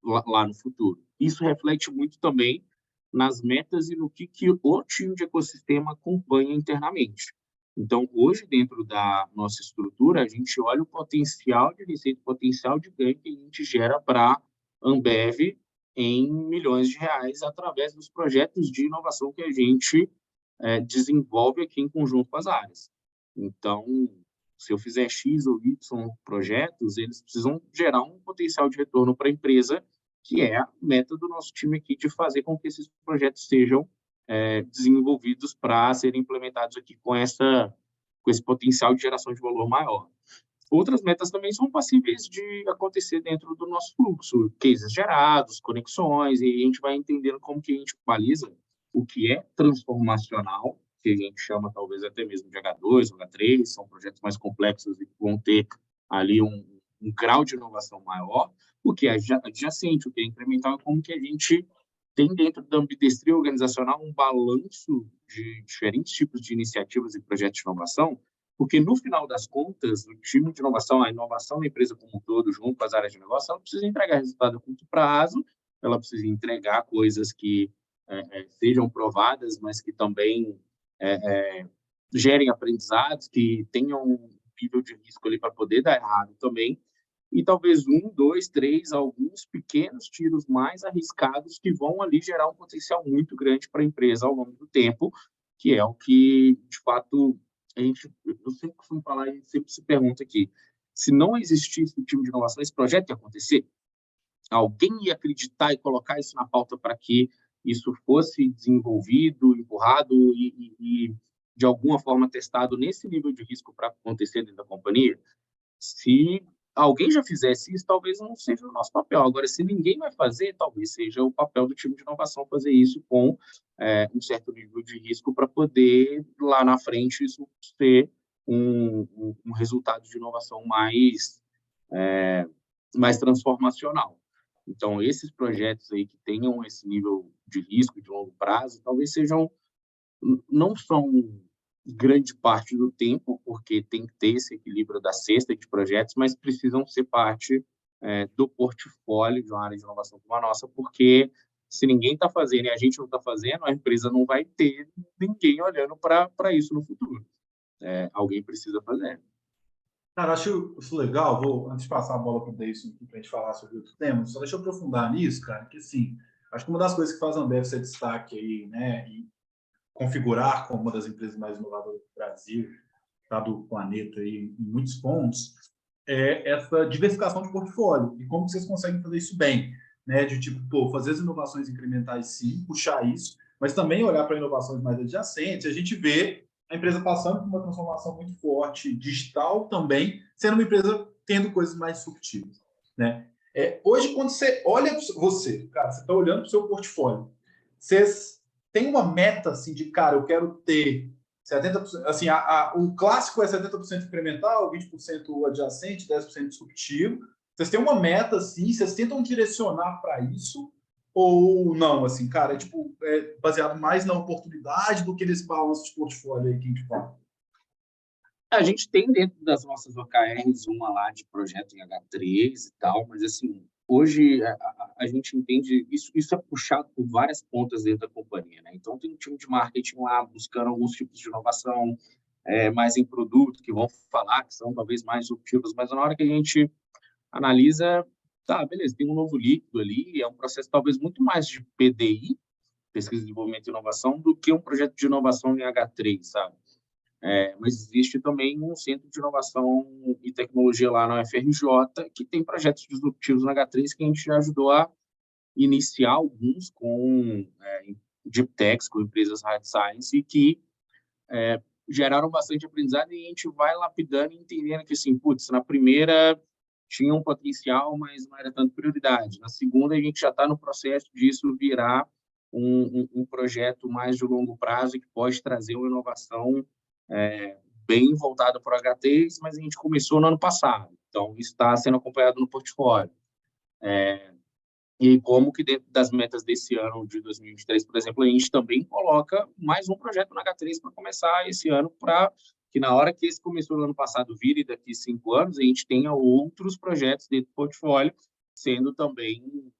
lá no futuro. Isso reflete muito também nas metas e no que o time de ecossistema acompanha internamente. Então, hoje, dentro da nossa estrutura, a gente olha o potencial de receita, o potencial de ganho que a gente gera para a Ambev em milhões de reais através dos projetos de inovação que a gente desenvolve aqui em conjunto com as áreas. Então, se eu fizer X ou Y projetos, eles precisam gerar um potencial de retorno para a empresa, que é a meta do nosso time aqui, de fazer com que esses projetos sejam desenvolvidos para serem implementados aqui com esse potencial de geração de valor maior. Outras metas também são passíveis de acontecer dentro do nosso fluxo, cases gerados, conexões, e a gente vai entendendo como que a gente baliza o que é transformacional, que a gente chama talvez até mesmo de H2 ou H3, são projetos mais complexos e que vão ter ali um grau de inovação maior, o que é adjacente, o que é incremental, como que a gente tem dentro da ambidestria organizacional um balanço de diferentes tipos de iniciativas e projetos de inovação, porque no final das contas, o time de inovação, a inovação da empresa como um todo, junto com as áreas de negócio, ela precisa entregar resultado a curto prazo, ela precisa entregar coisas que sejam provadas, mas que também gerem aprendizados, que tenham um nível de risco ali para poder dar errado também, e talvez 1, 2, 3, alguns pequenos tiros mais arriscados que vão ali gerar um potencial muito grande para a empresa ao longo do tempo, que é o que, de fato, eu sempre costumo falar, a gente sempre se pergunta aqui, se não existisse o time de inovação, esse projeto ia acontecer? Alguém ia acreditar e colocar isso na pauta para que isso fosse desenvolvido, empurrado e de alguma forma testado nesse nível de risco para acontecer dentro da companhia? Se alguém já fizesse isso, talvez não seja o nosso papel. Agora, se ninguém vai fazer, talvez seja o papel do time de inovação fazer isso com um certo nível de risco para poder, lá na frente, isso ser um resultado de inovação mais transformacional. Então, esses projetos aí que tenham esse nível de risco de longo prazo, talvez não são grande parte do tempo, porque tem que ter esse equilíbrio da cesta de projetos, mas precisam ser parte do portfólio de uma área de inovação como a nossa, porque se ninguém está fazendo e a gente não está fazendo, a empresa não vai ter ninguém olhando para isso no futuro. Alguém precisa fazer. Cara, acho isso legal. Antes de passar a bola para o Deison para a gente falar sobre outro tema, só deixa eu aprofundar nisso, cara, que assim, acho que uma das coisas que faz a Ambev ser destaque aí, né, e configurar como uma das empresas mais inovadoras do Brasil, tá, do planeta aí, em muitos pontos, é essa diversificação de portfólio. E como vocês conseguem fazer isso bem, né? De tipo, fazer as inovações incrementais sim, puxar isso, mas também olhar para inovações mais adjacentes. A gente vê a empresa passando por uma transformação muito forte digital também, sendo uma empresa tendo coisas mais disruptivas, né? Hoje, quando você olha cara, você está olhando para o seu portfólio, vocês têm uma meta assim de, cara, eu quero ter 70%, assim, o clássico é 70% incremental, 20% adjacente, 10% disruptivo. Vocês têm uma meta assim, vocês tentam direcionar para isso ou não, assim, cara, baseado mais na oportunidade do que nesse balanço de portfólio aí que a gente fala? A gente tem dentro das nossas OKRs uma lá de projeto em H3 e tal, mas assim, hoje a gente entende, isso é puxado por várias pontas dentro da companhia, né? Então tem um time de marketing lá buscando alguns tipos de inovação, mais em produto, que vão falar que são talvez mais disruptivos, mas na hora que a gente analisa, tá, beleza, tem um novo líquido ali, é um processo talvez muito mais de PDI, pesquisa, desenvolvimento e inovação, do que um projeto de inovação em H3, sabe? Mas existe também um centro de inovação e tecnologia lá na UFRJ, que tem projetos disruptivos na H3 que a gente já ajudou a iniciar alguns com Deep Techs, com empresas Hard Science, e que geraram bastante aprendizado, e a gente vai lapidando e entendendo que, assim, putz, na primeira tinha um potencial, mas não era tanto prioridade. Na segunda, a gente já está no processo disso virar um projeto mais de longo prazo e que pode trazer uma inovação bem voltada para o H3, mas a gente começou no ano passado, então isso está sendo acompanhado no portfólio. E como que dentro das metas desse ano de 2023, por exemplo, a gente também coloca mais um projeto no H3 para começar esse ano, para que na hora que esse começou no ano passado vire daqui 5 anos, a gente tenha outros projetos dentro do portfólio sendo também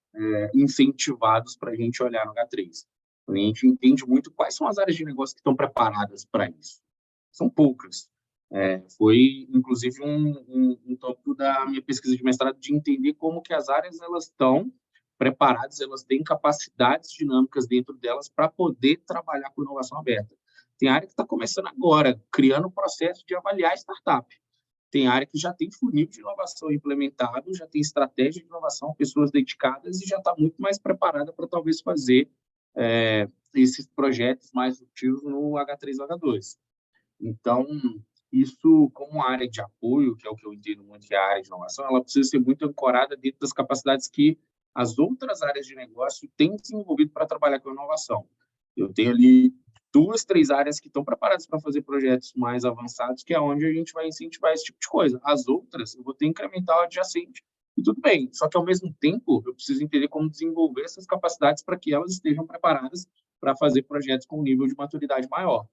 incentivados para a gente olhar no H3. A gente entende muito quais são as áreas de negócio que estão preparadas para isso. São poucas. Foi, inclusive, um tópico da minha pesquisa de mestrado, de entender como que as áreas elas estão preparadas, elas têm capacidades dinâmicas dentro delas para poder trabalhar com inovação aberta. Tem área que está começando agora, criando o processo de avaliar startup. Tem área que já tem funil de inovação implementado, já tem estratégia de inovação, pessoas dedicadas e já está muito mais preparada para talvez fazer esses projetos mais ativos no H3 ou H2. Então, isso, como área de apoio, que é o que eu entendo muito que é a área de inovação, ela precisa ser muito ancorada dentro das capacidades que as outras áreas de negócio têm desenvolvido para trabalhar com inovação. Eu tenho ali 2, 3 áreas que estão preparadas para fazer projetos mais avançados, que é onde a gente vai incentivar esse tipo de coisa. As outras, eu vou ter que incrementar o adjacente. E tudo bem, só que, ao mesmo tempo, eu preciso entender como desenvolver essas capacidades para que elas estejam preparadas para fazer projetos com um nível de maturidade maior.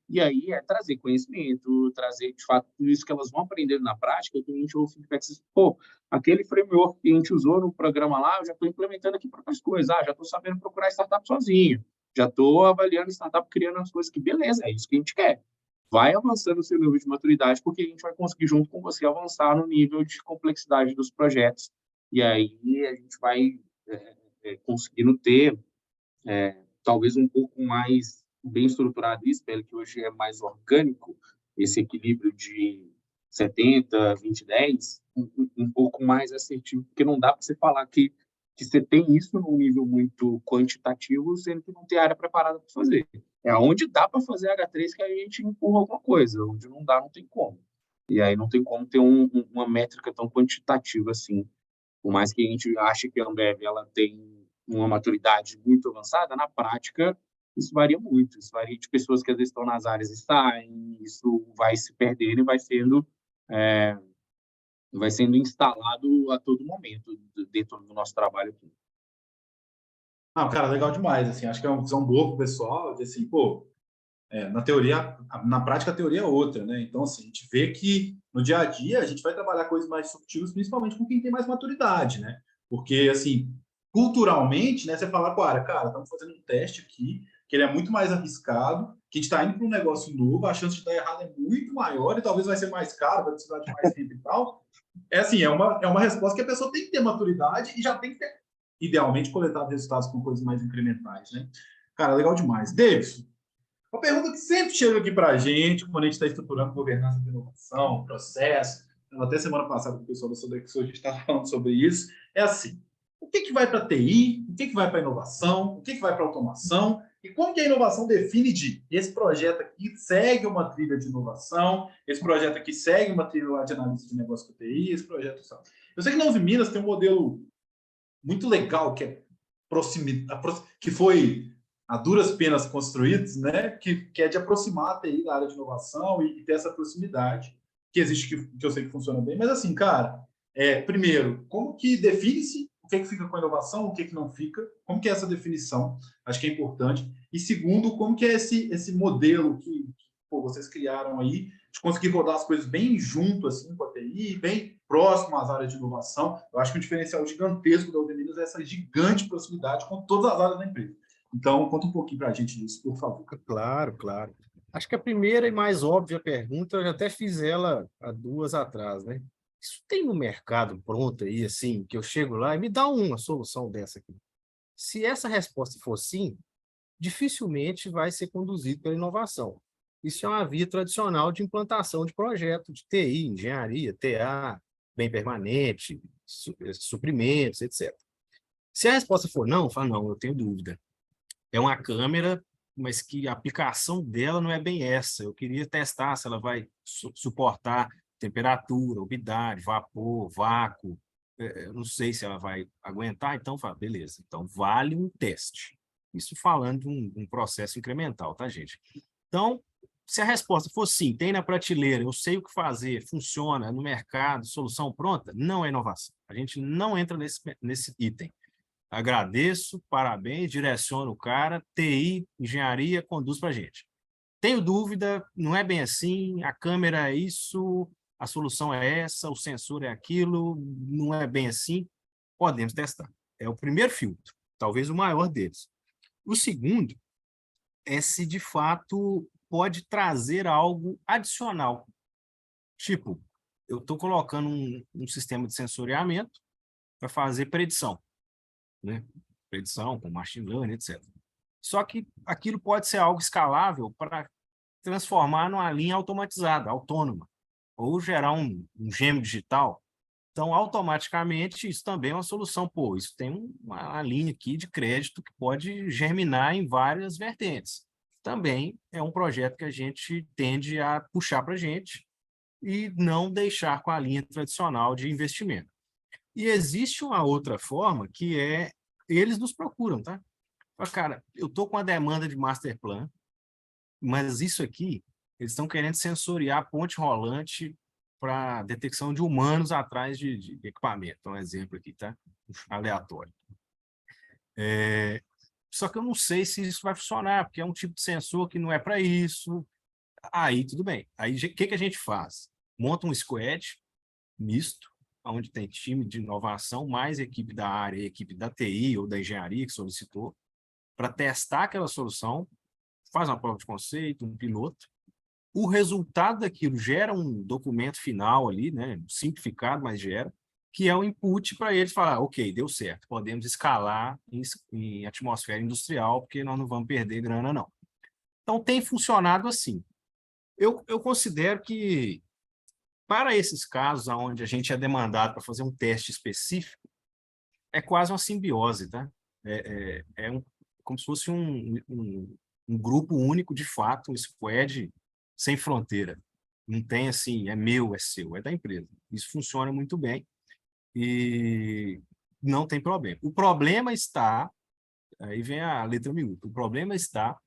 E aí trazer conhecimento, trazer, de fato, tudo isso que elas vão aprendendo na prática, que a gente ouve feedback, pô, aquele framework que a gente usou no programa lá, eu já estou implementando aqui para outras coisas. Já estou sabendo procurar startup sozinho, já estou avaliando startup, criando as coisas que, beleza, é isso que a gente quer. Vai avançando o seu nível de maturidade, porque a gente vai conseguir, junto com você, avançar no nível de complexidade dos projetos. E aí a gente vai conseguindo ter, talvez, um pouco mais bem estruturado isso, pelo que hoje é mais orgânico, esse equilíbrio de 70, 20, 10, um pouco mais assertivo, porque não dá para você falar que você tem isso num nível muito quantitativo, sendo que não tem área preparada para fazer. É onde dá para fazer H3 que a gente empurra alguma coisa, onde não dá, não tem como. E aí não tem como ter uma métrica tão quantitativa assim. Por mais que a gente ache que a Ambev ela tem uma maturidade muito avançada, na prática isso varia muito. Isso varia de pessoas que às vezes estão nas áreas e saem, isso vai se perdendo e vai sendo instalado a todo momento dentro do nosso trabalho aqui. Cara, legal demais. Assim, acho que é uma visão boa para o pessoal, de assim, pô, na teoria, na prática a teoria é outra, né? Então, assim, a gente vê que no dia a dia a gente vai trabalhar coisas mais sutis, principalmente com quem tem mais maturidade, né? Porque, assim, culturalmente, né, você fala, cara, estamos fazendo um teste aqui, que ele é muito mais arriscado, que a gente está indo para um negócio novo, a chance de dar errado é muito maior e talvez vai ser mais caro, vai precisar de mais tempo e tal. É uma resposta que a pessoa tem que ter maturidade e já tem que ter, idealmente, coletado resultados com coisas mais incrementais, né? Cara, legal demais. Davidson, uma pergunta que sempre chega aqui para a gente, quando a gente está estruturando governança de inovação, processo, até semana passada, o pessoal da Sodexo, a gente estava falando sobre isso, é assim, o que vai para a TI, o que vai para a inovação, o que vai para a automação, e como que a inovação define esse projeto aqui segue uma trilha de inovação, esse projeto aqui segue uma trilha de análise de negócio com a TI, esse projeto... Eu sei que na Uzi Minas tem um modelo muito legal, que é que foi a duras penas construídos, né, que é de aproximar a TI da área de inovação e ter essa proximidade que existe, que eu sei que funciona bem. Mas, assim, cara, primeiro, como que define-se o que fica com a inovação, o que não fica? Como que é essa definição? Acho que é importante. E, segundo, como que é esse modelo que vocês criaram aí, de conseguir rodar as coisas bem junto, assim, com a TI, bem próximo às áreas de inovação. Eu acho que o diferencial gigantesco da Uzi Minas é essa gigante proximidade com todas as áreas da empresa. Então, conta um pouquinho para a gente disso, por favor. Claro, claro. Acho que a primeira e mais óbvia pergunta, eu já até fiz ela há 2 atrás, né? Isso tem no mercado pronto aí, assim, que eu chego lá e me dá uma solução dessa aqui. Se essa resposta for sim, dificilmente vai ser conduzido pela inovação. Isso é uma via tradicional de implantação de projeto de TI, engenharia, TA, bem permanente, suprimentos, etc. Se a resposta for não, fala não, eu tenho dúvida. É uma câmera, mas que a aplicação dela não é bem essa. Eu queria testar se ela vai suportar temperatura, umidade, vapor, vácuo. Eu não sei se ela vai aguentar, então fala, beleza. Então, vale um teste. Isso falando de um processo incremental, tá, gente? Então, se a resposta for sim, tem na prateleira, eu sei o que fazer, funciona no mercado, solução pronta, não é inovação. A gente não entra nesse item. Agradeço, parabéns, direciono o cara, TI, engenharia, conduz para a gente. Tenho dúvida, não é bem assim, a câmera é isso, a solução é essa, o sensor é aquilo, não é bem assim, podemos testar. É o primeiro filtro, talvez o maior deles. O segundo é se, de fato, pode trazer algo adicional. Tipo, eu estou colocando um sistema de sensoriamento para fazer predição, né? Predição com machine learning, etc. Só que aquilo pode ser algo escalável para transformar numa linha automatizada, autônoma, ou gerar um gêmeo digital. Então, automaticamente, isso também é uma solução. Pô, isso tem uma linha aqui de crédito que pode germinar em várias vertentes. Também é um projeto que a gente tende a puxar para a gente e não deixar com a linha tradicional de investimento. E existe uma outra forma que é, eles nos procuram, tá? Fala, cara, eu estou com a demanda de master plan, mas isso aqui, eles estão querendo sensoriar ponte rolante para detecção de humanos atrás de equipamento. Então, um exemplo aqui, tá? Aleatório. Só que eu não sei se isso vai funcionar, porque é um tipo de sensor que não é para isso. Aí, tudo bem. Aí, o que a gente faz? Monta um squad misto, onde tem time de inovação, mais equipe da área, equipe da TI ou da engenharia que solicitou, para testar aquela solução, faz uma prova de conceito, um piloto. O resultado daquilo gera um documento final ali, né, simplificado, mas gera, que é o input para eles falar, ok, deu certo, podemos escalar em atmosfera industrial, porque nós não vamos perder grana, não. Então, tem funcionado assim. Eu considero que, para esses casos onde a gente é demandado para fazer um teste específico, é quase uma simbiose, tá? Como se fosse um grupo único, de fato, um squad sem fronteira. Não tem assim, é meu, é seu, é da empresa. Isso funciona muito bem e não tem problema. O problema está, aí vem a letra miúda, o problema está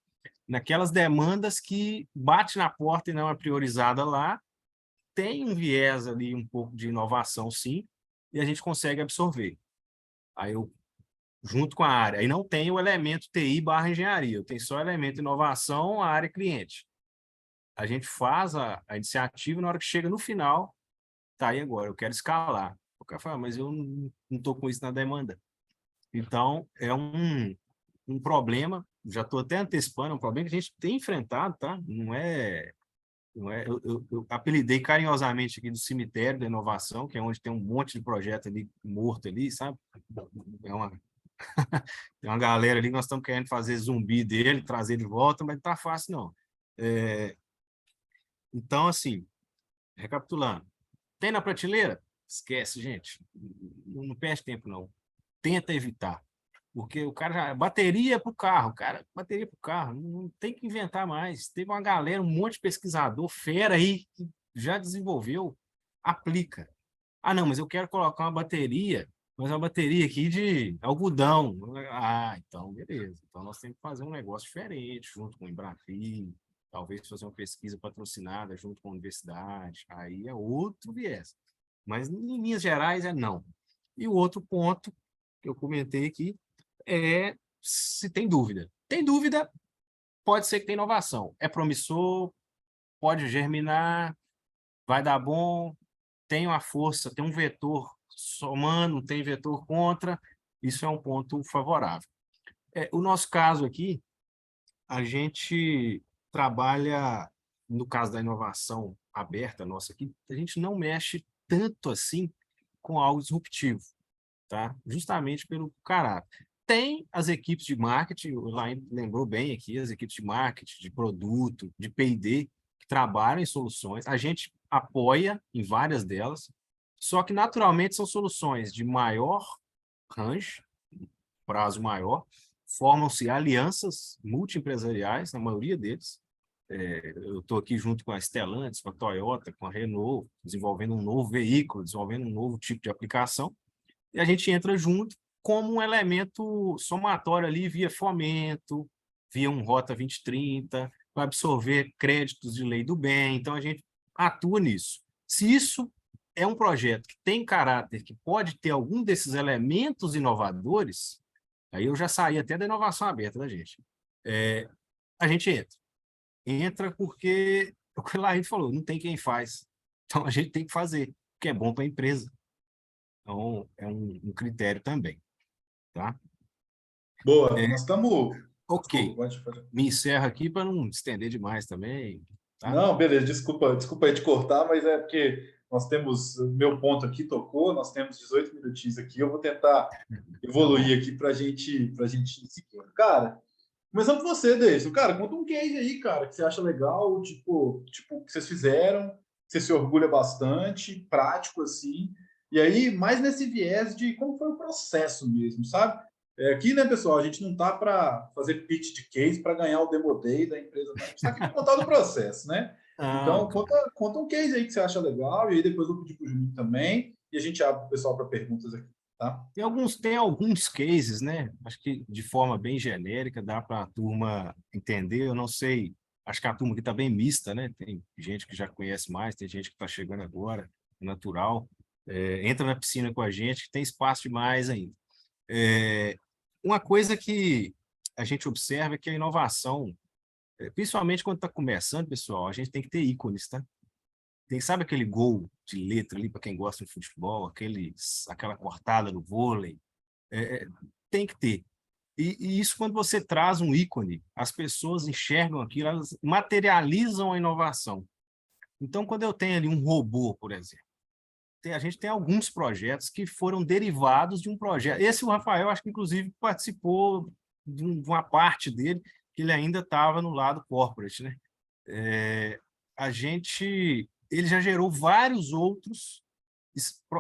naquelas demandas que bate na porta e não é priorizada lá, tem um viés ali, um pouco de inovação, sim, e a gente consegue absorver. Aí eu junto com a área. Aí não tem o elemento TI/engenharia, eu tenho só o elemento inovação, a área cliente. A gente faz a iniciativa, na hora que chega no final, tá aí agora, eu quero escalar. O cara fala, mas eu não estou com isso na demanda. Então, é um problema, já estou até antecipando, é um problema que a gente tem enfrentado, tá? Eu apelidei carinhosamente aqui do cemitério da inovação, que é onde tem um monte de projeto ali morto ali, sabe? É uma Tem uma galera ali que nós estamos querendo fazer zumbi dele, trazer de volta, mas não está fácil, não. Então, assim, recapitulando. Tem na prateleira? Esquece, gente. Não perde tempo, não. Tenta evitar. Porque o cara já... Bateria para o carro, cara. Bateria para o carro. Não tem que inventar mais. Teve uma galera, um monte de pesquisador, fera aí, que já desenvolveu, aplica. Ah, não, mas eu quero colocar uma bateria, mas uma bateria aqui de algodão. Ah, então, beleza. Então, nós temos que fazer um negócio diferente, junto com o Embrafim, talvez fazer uma pesquisa patrocinada junto com a universidade. Aí é outro viés. Mas, em linhas gerais, é não. E o outro ponto que eu comentei aqui é se tem dúvida. Tem dúvida, pode ser que tenha inovação. É promissor, pode germinar, vai dar bom, tem uma força, tem um vetor somando, tem vetor contra, isso é um ponto favorável. O nosso caso aqui, a gente trabalha, no caso da inovação aberta nossa aqui, a gente não mexe tanto assim com algo disruptivo, tá? Justamente pelo caráter. Tem as equipes de marketing, o Lain lembrou bem aqui, as equipes de marketing, de produto, de P&D, que trabalham em soluções. A gente apoia em várias delas, só que naturalmente são soluções de maior range, prazo maior, formam-se alianças multiempresariais, na maioria deles. Eu estou aqui junto com a Stellantis, com a Toyota, com a Renault, desenvolvendo um novo veículo, desenvolvendo um novo tipo de aplicação, e a gente entra junto como um elemento somatório ali via fomento, via um Rota 2030, para absorver créditos de lei do bem. Então, a gente atua nisso. Se isso é um projeto que tem caráter, que pode ter algum desses elementos inovadores, aí eu já saí até da inovação aberta da gente. A gente entra. Entra porque, o que a gente falou, não tem quem faz. Então, a gente tem que fazer, que é bom para a empresa. Então, é um critério também. Tá? Boa, nós estamos... Desculpa, Ok. pode. Me encerro aqui para não estender demais também. Tá? Não, beleza, desculpa aí te cortar, mas é porque nós temos, meu ponto aqui tocou, nós temos 18 minutinhos aqui, eu vou tentar Tá bom. evoluir aqui para gente ir seguindo. Cara, começando com você, Deison. Cara, conta um case aí, cara, que você acha legal, tipo que vocês fizeram, que você se orgulha bastante, prático, assim, e aí, mais nesse viés de como foi o processo mesmo, sabe? Aqui, né, pessoal, a gente não tá para fazer pitch de case para ganhar o Demo Day da empresa, não. A gente está aqui para contar do processo, né? Não, Então, cara. conta um case aí que você acha legal, e aí depois eu vou pedir para o Juninho também, e a gente abre o pessoal para perguntas aqui, tá? Tem alguns cases, né? Acho que de forma bem genérica dá para a turma entender. Eu não sei, acho que a turma aqui está bem mista, né? Tem gente que já conhece mais, tem gente que está chegando agora, é natural. Entra na piscina com a gente, que tem espaço demais ainda. Uma coisa que a gente observa é que a inovação, principalmente quando está começando, pessoal, a gente tem que ter ícones, tá? Sabe aquele gol de letra ali para quem gosta de futebol, aquela cortada no vôlei? Tem que ter. E isso, quando você traz um ícone, as pessoas enxergam aquilo, elas materializam a inovação. Então, quando eu tenho ali um robô, por exemplo, a gente tem alguns projetos que foram derivados de um projeto. Esse, o Rafael, acho que inclusive participou de uma parte dele, que ele ainda estava no lado corporate, né? Ele já gerou vários outros.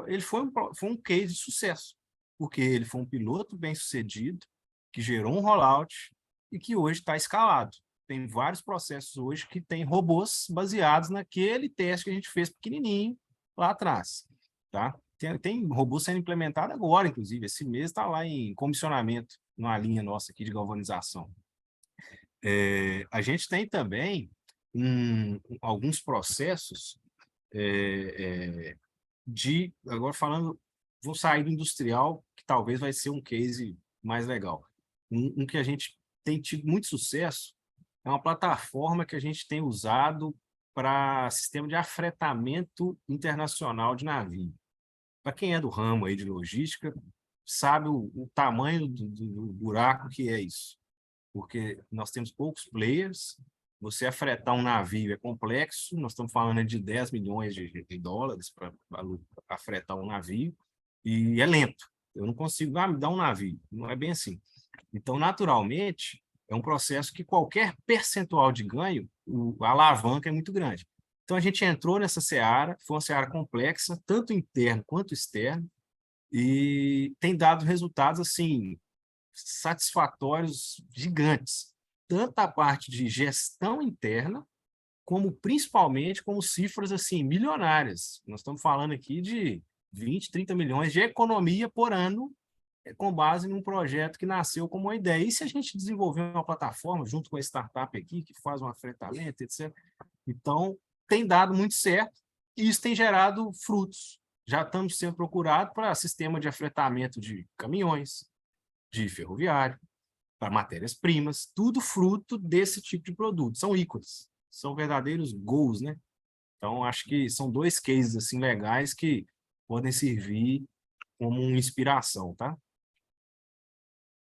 Ele foi um case de sucesso, porque ele foi um piloto bem-sucedido, que gerou um rollout e que hoje está escalado. Tem vários processos hoje que tem robôs baseados naquele teste que a gente fez pequenininho lá atrás. Tá? Tem robô sendo implementado agora, inclusive. Esse mês está lá em comissionamento, numa linha nossa aqui de galvanização. A gente tem também alguns processos agora falando, vou sair do industrial, que talvez vai ser um case mais legal. Um que a gente tem tido muito sucesso é uma plataforma que a gente tem usado para sistema de afretamento internacional de navio. Para quem é do ramo aí de logística, sabe o tamanho do buraco que é isso. Porque nós temos poucos players, você afretar um navio é complexo, nós estamos falando de 10 milhões de dólares para afretar um navio, e é lento. Eu não consigo me dar um navio, não é bem assim. Então, naturalmente, é um processo que qualquer percentual de ganho, a alavanca é muito grande. Então, a gente entrou nessa seara, foi uma seara complexa, tanto interno quanto externo, e tem dado resultados assim satisfatórios gigantes, tanto a parte de gestão interna, como principalmente como cifras assim milionárias. Nós estamos falando aqui de 20, 30 milhões de economia por ano, com base num projeto que nasceu como uma ideia. E se a gente desenvolver uma plataforma junto com a startup aqui, que faz um afretamento, etc. Então, tem dado muito certo e isso tem gerado frutos. Já estamos sendo procurados para sistema de afretamento de caminhões, de ferroviário, para matérias-primas, tudo fruto desse tipo de produto. São ícones, são verdadeiros goals, né? Então, acho que são dois cases assim legais que podem servir como uma inspiração, tá?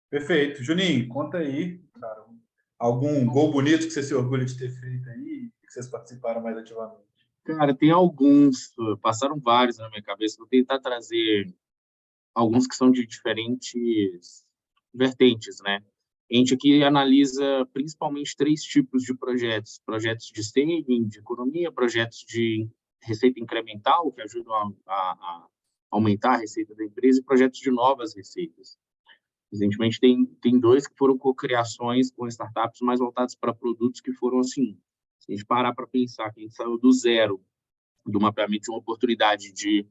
Perfeito. Juninho, conta aí, cara, algum gol bonito que você se orgulha de ter feito aí, que vocês participaram mais ativamente. Cara, tem alguns, passaram vários na minha cabeça. Vou tentar trazer alguns que são de diferentes vertentes, né? A gente aqui analisa principalmente 3 tipos de projetos: projetos de saving, de economia, projetos de receita incremental, que ajudam a aumentar a receita da empresa, e projetos de novas receitas. Recentemente, tem 2 que foram cocriações com startups mais voltadas para produtos que foram assim. Se a gente parar para pensar que a gente saiu do zero, do mapeamento de uma oportunidade de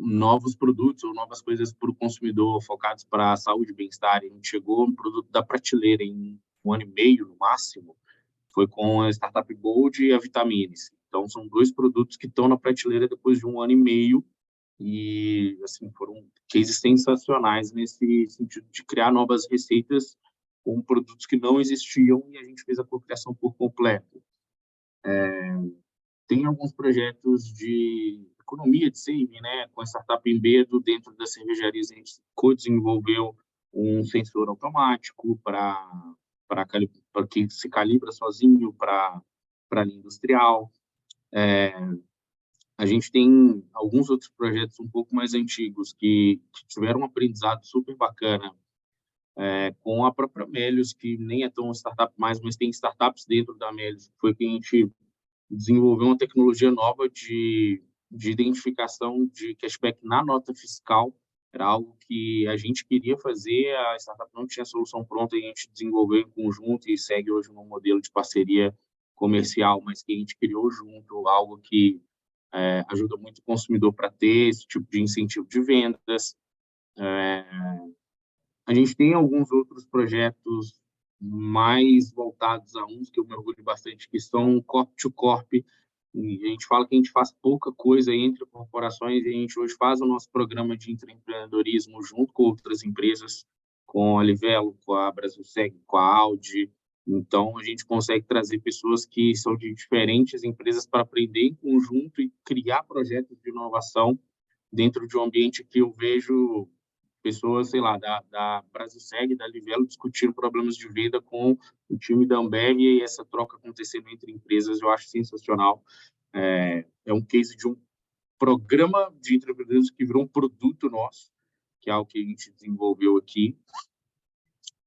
novos produtos ou novas coisas para o consumidor focados para a saúde e bem-estar. A gente chegou um produto da prateleira em 1 ano e meio, no máximo, foi com a startup Bold e a Vitamines. Então, são 2 produtos que estão na prateleira depois de 1 ano e meio e, assim, foram cases sensacionais nesse sentido de criar novas receitas com produtos que não existiam e a gente fez a cocriação por completo. Tem alguns projetos de economia de saving, né? Com a startup Embedo, dentro das cervejarias, a gente co-desenvolveu um sensor automático para que se calibra sozinho para a linha industrial. A gente tem alguns outros projetos um pouco mais antigos que tiveram um aprendizado super bacana com a própria Melios, que nem é tão startup mais, mas tem startups dentro da Melios. Foi que a gente desenvolveu uma tecnologia nova de identificação de cashback na nota fiscal. Era algo que a gente queria fazer, a startup não tinha solução pronta, e a gente desenvolveu em conjunto e segue hoje num modelo de parceria comercial, mas que a gente criou junto, algo que ajuda muito o consumidor para ter esse tipo de incentivo de vendas. A gente tem alguns outros projetos mais voltados a uns que eu me orgulho bastante, que são corp to corp. E a gente fala que a gente faz pouca coisa entre corporações e a gente hoje faz o nosso programa de empreendedorismo junto com outras empresas, com a Livelo, com a Brasilseg, com a Audi. Então, a gente consegue trazer pessoas que são de diferentes empresas para aprender em conjunto e criar projetos de inovação dentro de um ambiente que eu vejo pessoas, sei lá, da Brasilseg, da Livelo, discutindo problemas de venda com o time da Ambev e essa troca acontecendo entre empresas, eu acho sensacional. É um case de um programa de empreendedorismo que virou um produto nosso, que é algo que a gente desenvolveu aqui.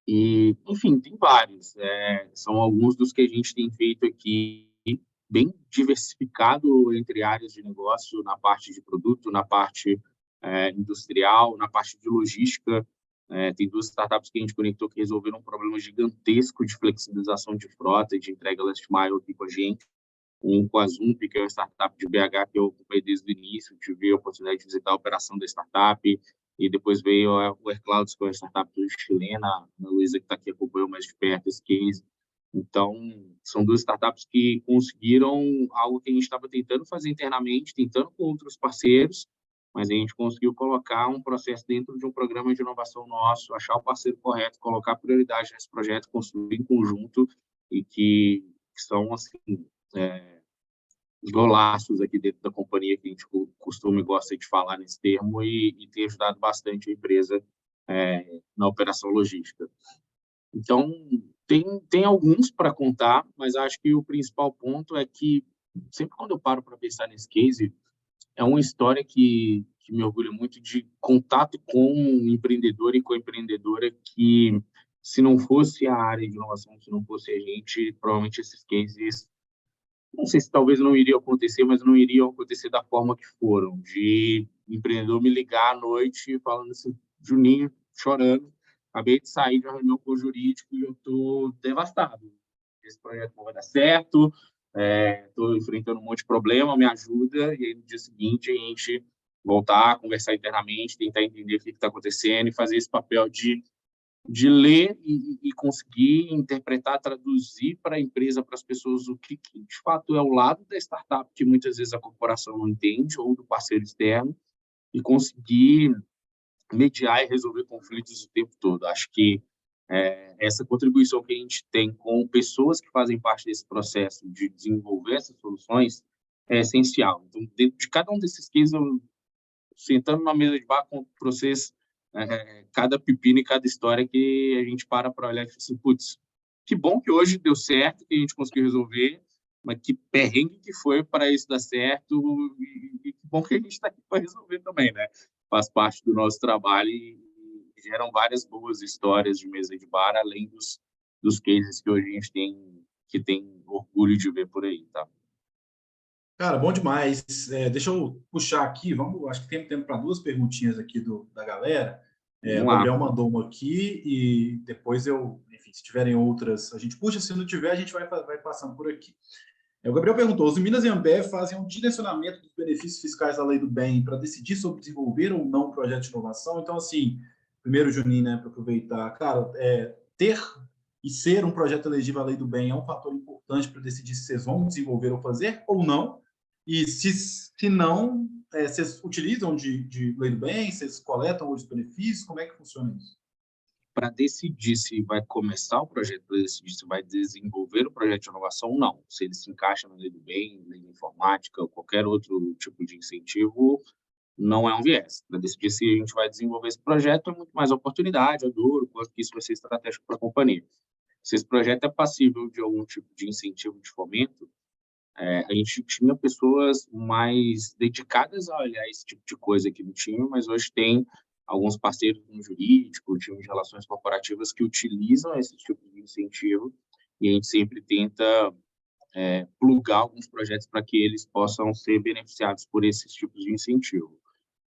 E, enfim, tem vários. São alguns dos que a gente tem feito aqui, bem diversificado entre áreas de negócio, na parte de produto, na parte industrial, na parte de logística. Tem 2 startups que a gente conectou que resolveram um problema gigantesco de flexibilização de frota e de entrega last mile aqui com a gente. Um com a Zump, que é uma startup de BH que eu ocupei desde o início, tive a oportunidade de visitar a operação da startup, e depois veio a Airclouds, que é uma startup chilena, a Luísa, que está aqui, acompanhou mais de perto esse case. Então, são 2 startups que conseguiram algo que a gente estava tentando fazer internamente, tentando com outros parceiros, mas a gente conseguiu colocar um processo dentro de um programa de inovação nosso, achar o parceiro correto, colocar prioridade nesse projeto, construir em conjunto, e que são, assim, os golaços aqui dentro da companhia, que a gente costuma e gosta de falar nesse termo, e tem ajudado bastante a empresa na operação logística. Então, tem alguns para contar, mas acho que o principal ponto é que, sempre quando eu paro para pensar nesse case, é uma história que me orgulha muito de contato com o empreendedor e com a empreendedora, que, se não fosse a área de inovação, se não fosse a gente, provavelmente esses cases, não sei se talvez não iriam acontecer, mas não iriam acontecer da forma que foram, de empreendedor me ligar à noite falando assim, Juninho, chorando, acabei de sair de uma reunião com o jurídico e eu estou devastado. Esse projeto não vai dar certo, estou enfrentando um monte de problema, me ajuda. E aí, no dia seguinte, a gente voltar a conversar internamente, tentar entender o que está acontecendo e fazer esse papel de ler e conseguir interpretar, traduzir para a empresa, para as pessoas, o que de fato é o lado da startup, que muitas vezes a corporação não entende, ou do parceiro externo, e conseguir mediar e resolver conflitos o tempo todo. Acho que essa contribuição que a gente tem com pessoas que fazem parte desse processo de desenvolver essas soluções é essencial. Então, dentro de cada um desses cases, eu, sentando na mesa de bar com vocês, cada pepino e cada história que a gente para olhar e fala assim, putz, que bom que hoje deu certo, que a gente conseguiu resolver, mas que perrengue que foi para isso dar certo, e que bom que a gente está aqui para resolver também, né? Faz parte do nosso trabalho e geram várias boas histórias de mesa de bar, além dos cases que hoje a gente tem orgulho de ver por aí, tá? Cara, bom demais. Deixa eu puxar aqui, acho que tem tempo para 2 perguntinhas aqui da galera. O Vamos lá. Gabriel mandou uma aqui e depois enfim, se tiverem outras, a gente puxa, se não tiver, a gente vai passando por aqui. O Gabriel perguntou, os Minas e Ambev fazem um direcionamento dos benefícios fiscais da Lei do Bem para decidir sobre desenvolver ou não um projeto de inovação? Então, assim, primeiro, Juninho, né, para aproveitar, cara, ter e ser um projeto elegível à Lei do Bem é um fator importante para decidir se vocês vão desenvolver ou fazer ou não. E se não, vocês utilizam de Lei do Bem, vocês coletam os benefícios, como é que funciona isso? Para decidir se vai começar o projeto, para decidir se vai desenvolver o projeto de inovação, não. Se ele se encaixa na Lei do Bem, lei de informática ou qualquer outro tipo de incentivo, não é um viés. Para decidir se a gente vai desenvolver esse projeto, é muito mais oportunidade, é duro, quanto que isso vai ser estratégico para a companhia. Se esse projeto é passível de algum tipo de incentivo de fomento, a gente tinha pessoas mais dedicadas a olhar esse tipo de coisa que não tinha, mas hoje tem alguns parceiros no jurídico, time de relações corporativas que utilizam esse tipo de incentivo e a gente sempre tenta plugar alguns projetos para que eles possam ser beneficiados por esses tipos de incentivo.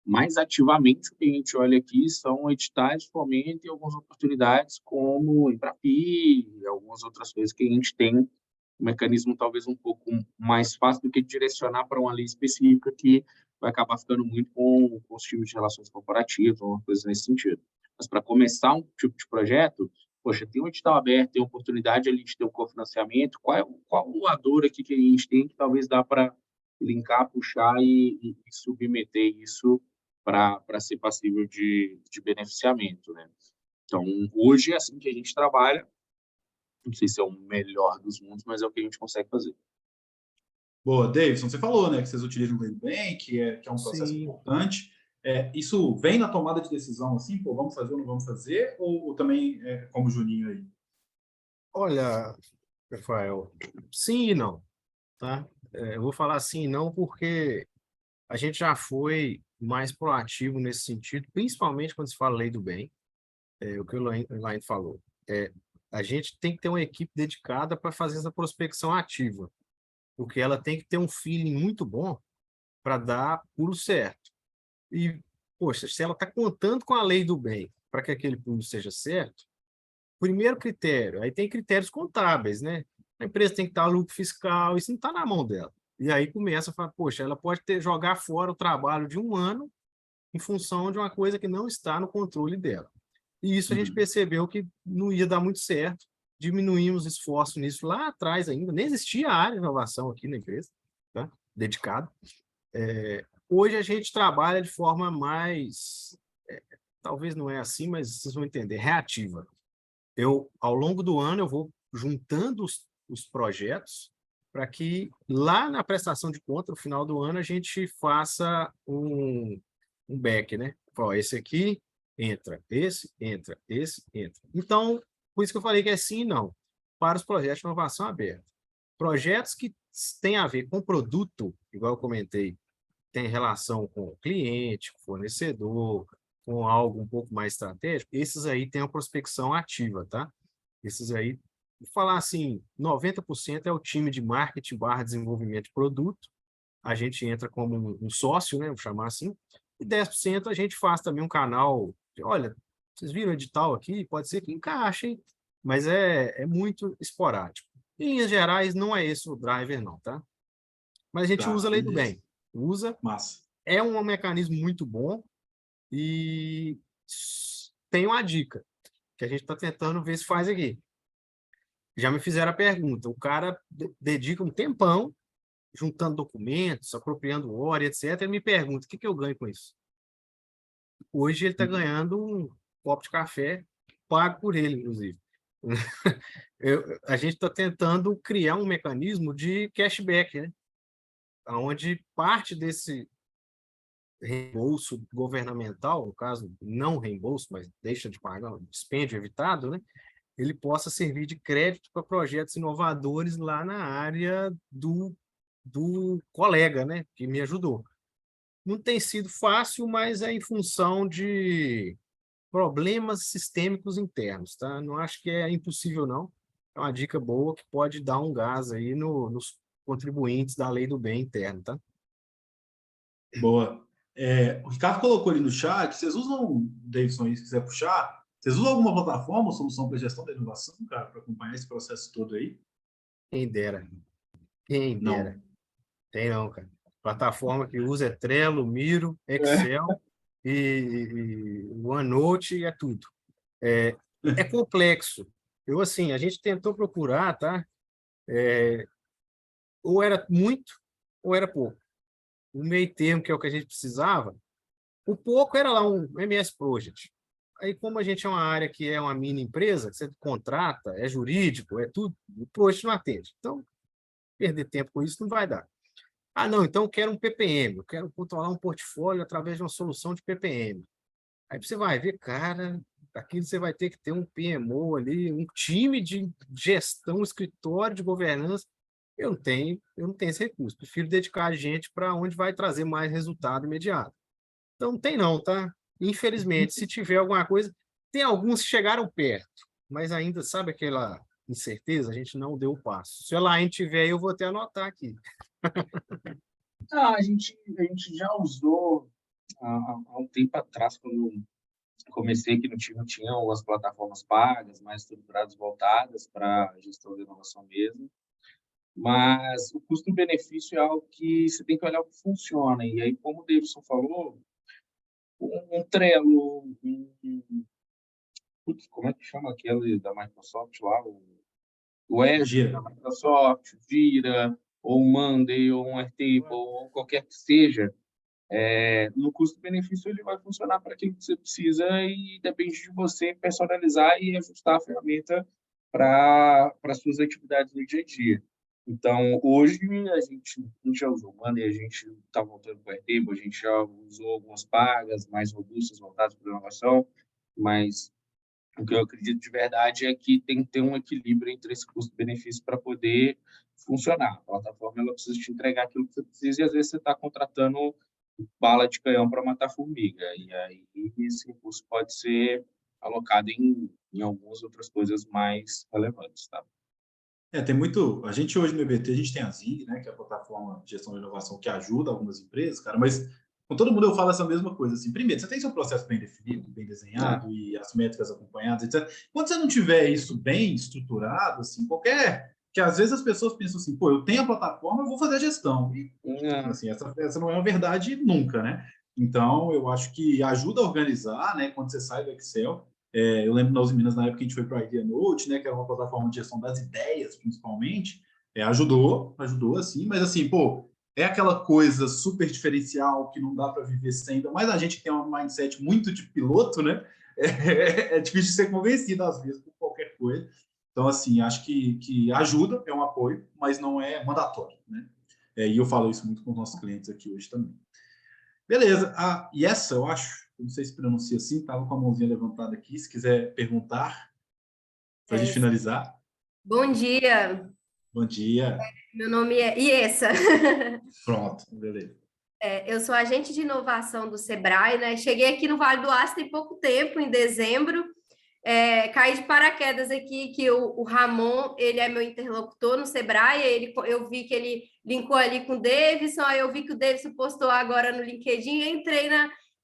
Mais ativamente, o que a gente olha aqui são editais de fomento e algumas oportunidades como Embrapi e algumas outras coisas que a gente tem um mecanismo talvez um pouco mais fácil do que direcionar para uma lei específica que vai acabar ficando muito com os times de relações corporativas, uma coisa nesse sentido. Mas para começar um tipo de projeto, poxa, tem um edital aberto, tem oportunidade ali de ter um cofinanciamento, qual a dor aqui que a gente tem que talvez dá para linkar, puxar e submeter isso para ser passível de beneficiamento, né? Então, hoje é assim que a gente trabalha. Não sei se é o melhor dos mundos, mas é o que a gente consegue fazer. Boa, Davidson, você falou, né, que vocês utilizam o Lei do Bem, que é um processo Sim. importante. Isso vem na tomada de decisão, assim, pô, vamos fazer ou não vamos fazer? Ou também como o Juninho aí? Olha, Rafael, sim e não, tá? Eu vou falar sim e não porque a gente já foi mais proativo nesse sentido, principalmente quando se fala lei do bem, o que o Elaine falou. A gente tem que ter uma equipe dedicada para fazer essa prospecção ativa, porque ela tem que ter um feeling muito bom para dar pulo certo. E, poxa, se ela está contando com a lei do bem para que aquele pulo seja certo, primeiro critério, aí tem critérios contábeis, né? A empresa tem que dar lucro fiscal, isso não está na mão dela. E aí começa a falar, poxa, ela pode jogar fora o trabalho de um ano em função de uma coisa que não está no controle dela. E isso a gente percebeu que não ia dar muito certo, diminuímos esforço nisso lá atrás ainda, nem existia a área de inovação aqui na empresa, tá? Dedicado. Hoje a gente trabalha de forma mais, talvez não é assim, mas vocês vão entender, reativa. Ao longo do ano, eu vou juntando os projetos para que lá na prestação de conta, no final do ano, a gente faça um back, né? Ó, esse aqui entra, esse entra, esse entra. Então, por isso que eu falei que é sim e não, para os projetos de inovação aberta. Projetos que têm a ver com produto, igual eu comentei, tem relação com o cliente, com o fornecedor, com algo um pouco mais estratégico, esses aí têm a prospecção ativa, tá? Esses aí, vou falar assim, 90% é o time de marketing / desenvolvimento de produto, a gente entra como um sócio, né, vou chamar assim, e 10% a gente faz também um canal, olha, vocês viram o edital aqui, pode ser que encaixe, hein? Mas é muito esporádico. Em linhas gerais, não é esse o driver, não, tá? Mas a gente Tá, usa a lei do beleza. bem. Usa, Massa. é um mecanismo muito bom e tem uma dica que a gente está tentando ver se faz aqui. Já me fizeram a pergunta, o cara dedica um tempão juntando documentos, apropriando hora, etc. E me pergunta, o que eu ganho com isso? Hoje ele está ganhando um copo de café pago por ele, inclusive. A gente está tentando criar um mecanismo de cashback, né? Onde parte desse reembolso governamental, no caso, não reembolso, mas deixa de pagar, um dispêndio evitado, né? Ele possa servir de crédito para projetos inovadores lá na área do colega, né? Que me ajudou. Não tem sido fácil, mas é em função de problemas sistêmicos internos, tá? Não acho que é impossível, não. É uma dica boa que pode dar um gás aí nos contribuintes da lei do bem interno, tá? Boa. O Ricardo colocou ali no chat, vocês usam, Davidson, se quiser puxar, vocês usam alguma plataforma ou solução para gestão da inovação, cara, para acompanhar esse processo todo aí? Quem dera. Quem dera. Não. Tem não, cara. Plataforma que usa é Trello, Miro, É. Excel e OneNote é tudo. É complexo. Assim, a gente tentou procurar, tá? Ou era muito, ou era pouco. O meio termo, que é o que a gente precisava, o pouco era lá um MS Project. Aí, como a gente é uma área que é uma mini empresa, que você contrata, é jurídico, é tudo, o Project não atende. Então, perder tempo com isso não vai dar. Ah, não, então eu quero um PPM, eu quero controlar um portfólio através de uma solução de PPM. Aí você vai ver, cara, aqui você vai ter que ter um PMO ali, um time de gestão, um escritório de governança. Eu não tenho esse recurso. Prefiro dedicar a gente para onde vai trazer mais resultado imediato. Então, não tem não, tá? Infelizmente, se tiver alguma coisa, tem alguns que chegaram perto, mas ainda, sabe aquela incerteza? A gente não deu o passo. Se a Laine tiver, eu vou até anotar aqui. A gente já usou há um tempo atrás, quando eu comecei aqui no time, tinha umas plataformas pagas, mais estruturadas, voltadas para a gestão da inovação mesmo. Mas o custo-benefício é algo que você tem que olhar o que funciona. E aí, como o Davidson falou, um Trello, putz, como é que chama aquele da Microsoft lá? O Azure da Gira. Microsoft, Vira, ou um Monday, ou um Airtable, ou qualquer que seja, no custo-benefício ele vai funcionar para aquilo que você precisa e depende de você personalizar e ajustar a ferramenta para as suas atividades no dia a dia. Então, hoje, a gente já usou o Monday, a gente está voltando para o Airtable, a gente já usou algumas pagas mais robustas, voltadas para a inovação, mas o que eu acredito de verdade é que tem que ter um equilíbrio entre esse custo-benefício para poder funcionar. A plataforma ela precisa te entregar aquilo que você precisa e às vezes você está contratando bala de canhão para matar formiga. E aí esse recurso pode ser alocado em algumas outras coisas mais relevantes, tá? Tem muito. A gente hoje no EBT, a gente tem a Zing, né, que é a plataforma de gestão de inovação que ajuda algumas empresas, cara, mas com todo mundo eu falo essa mesma coisa. Assim, primeiro, você tem seu processo bem definido, bem desenhado É. e as métricas acompanhadas, etc. Quando você não tiver isso bem estruturado, assim, qualquer. Que às vezes as pessoas pensam assim, pô, eu tenho a plataforma, eu vou fazer a gestão. E, É. assim, essa não é uma verdade nunca, né? Então, eu acho que ajuda a organizar, né, quando você sai do Excel. Eu lembro nas Minas, na época que a gente foi para a Idea Note, né, que era uma plataforma de gestão das ideias, principalmente, ajudou, assim, mas assim, pô, é aquela coisa super diferencial que não dá para viver sem, ainda mais a gente que tem um mindset muito de piloto, né? É difícil de ser convencido, às vezes, por qualquer coisa. Então, assim, acho que ajuda, é um apoio, mas não é mandatório, né? E eu falo isso muito com os nossos clientes aqui hoje também. Beleza. E essa, eu acho, não sei se pronuncia assim, estava com a mãozinha levantada aqui, se quiser perguntar, para a gente É, finalizar. bom dia, Bom dia. meu nome é Iessa. Pronto, beleza. Eu sou agente de inovação do Sebrae, né? Cheguei aqui no Vale do Aço tem pouco tempo, em dezembro. Caí de paraquedas aqui, que o Ramon, ele é meu interlocutor no Sebrae, eu vi que ele linkou ali com o Davidson, aí eu vi que o Davidson postou agora no LinkedIn, entrei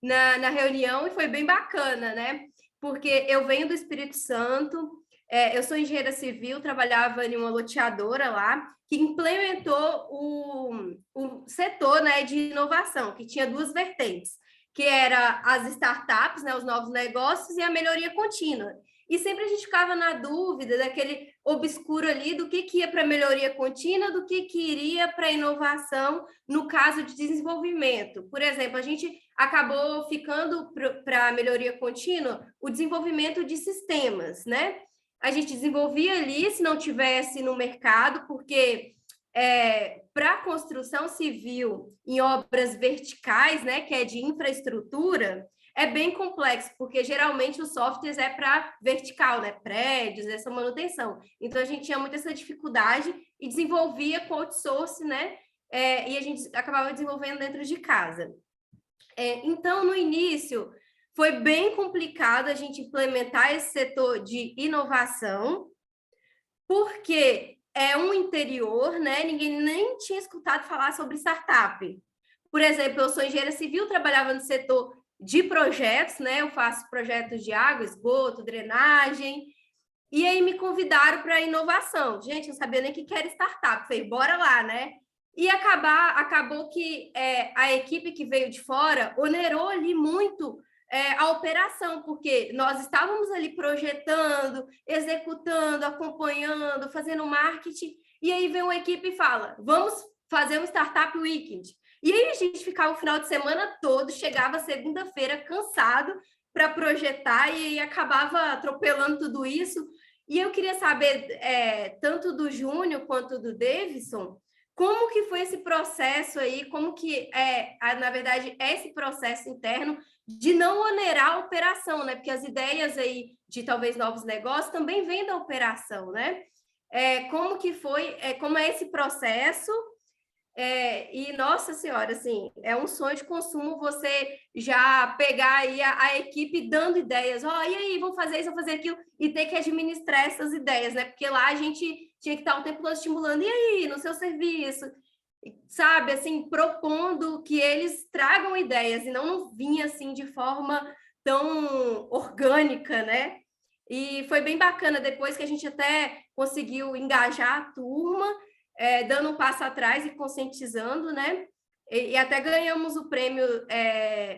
na reunião e foi bem bacana, né? Porque eu venho do Espírito Santo, eu sou engenheira civil, trabalhava em uma loteadora lá, que implementou o setor, né, de inovação, que tinha duas vertentes, que era as startups, né, os novos negócios e a melhoria contínua. E sempre a gente ficava na dúvida daquele obscuro ali do que ia para a melhoria contínua, do que iria para a inovação no caso de desenvolvimento. Por exemplo, a gente acabou ficando para a melhoria contínua o desenvolvimento de sistemas, né? A gente desenvolvia ali, se não tivesse no mercado, porque para a construção civil em obras verticais, né, que é de infraestrutura, é bem complexo, porque geralmente os softwares é para vertical, né, prédios, essa manutenção. Então a gente tinha muita essa dificuldade e desenvolvia com outsourcing, né, e a gente acabava desenvolvendo dentro de casa. Então, no início, foi bem complicado a gente implementar esse setor de inovação, porque é um interior, né? Ninguém nem tinha escutado falar sobre startup. Por exemplo, eu sou engenheira civil, trabalhava no setor de projetos, né? Eu faço projetos de água, esgoto, drenagem, E aí me convidaram para inovação. Gente, eu não sabia nem o que era startup. Falei, bora lá, né? E acabou que a equipe que veio de fora onerou ali muito a operação, porque nós estávamos ali projetando, executando, acompanhando, fazendo marketing, e aí vem uma equipe e fala, vamos fazer um Startup Weekend. E aí a gente ficava o final de semana todo, chegava segunda-feira cansado para projetar e aí acabava atropelando tudo isso. E eu queria saber, tanto do Júnior quanto do Davidson, como que foi esse processo aí, como que na verdade, esse processo interno de não onerar a operação, né? Porque as ideias aí de talvez novos negócios também vêm da operação, né? Como que foi, como é esse processo? E, nossa senhora, assim, é um sonho de consumo você já pegar aí a equipe dando ideias. E aí, vamos fazer isso, vamos fazer aquilo, e ter que administrar essas ideias, né? Porque lá a gente tinha que estar o tempo todo estimulando, e aí, no seu serviço, sabe, assim, propondo que eles tragam ideias, e não vinha, assim, de forma tão orgânica, né? E foi bem bacana, depois que a gente até conseguiu engajar a turma, dando um passo atrás e conscientizando, né? E até ganhamos o prêmio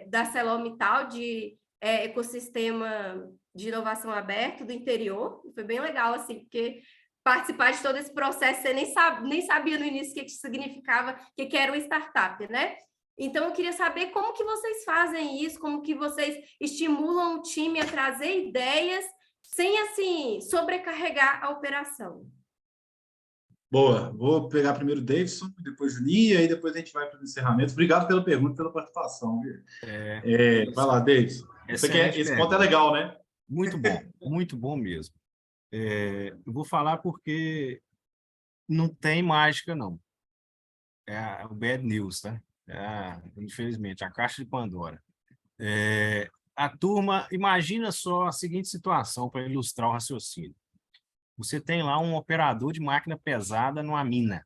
da ArcelorMittal de ecossistema de inovação aberto do interior. Foi bem legal, assim, porque participar de todo esse processo, você nem sabia no início o que significava, o que era uma startup, né? Então, eu queria saber como que vocês fazem isso, como que vocês estimulam o time a trazer ideias sem, assim, sobrecarregar a operação. Boa, vou pegar primeiro o Davidson, depois o Juninho, e aí depois a gente vai para os encerramentos. Obrigado pela pergunta, pela participação. Vai lá, Davidson. Esse ponto é legal, né? Muito bom mesmo. Eu vou falar porque não tem mágica, não. É o bad news, tá? Infelizmente, a caixa de Pandora. A turma, imagina só a seguinte situação para ilustrar o raciocínio. Você tem lá um operador de máquina pesada numa mina.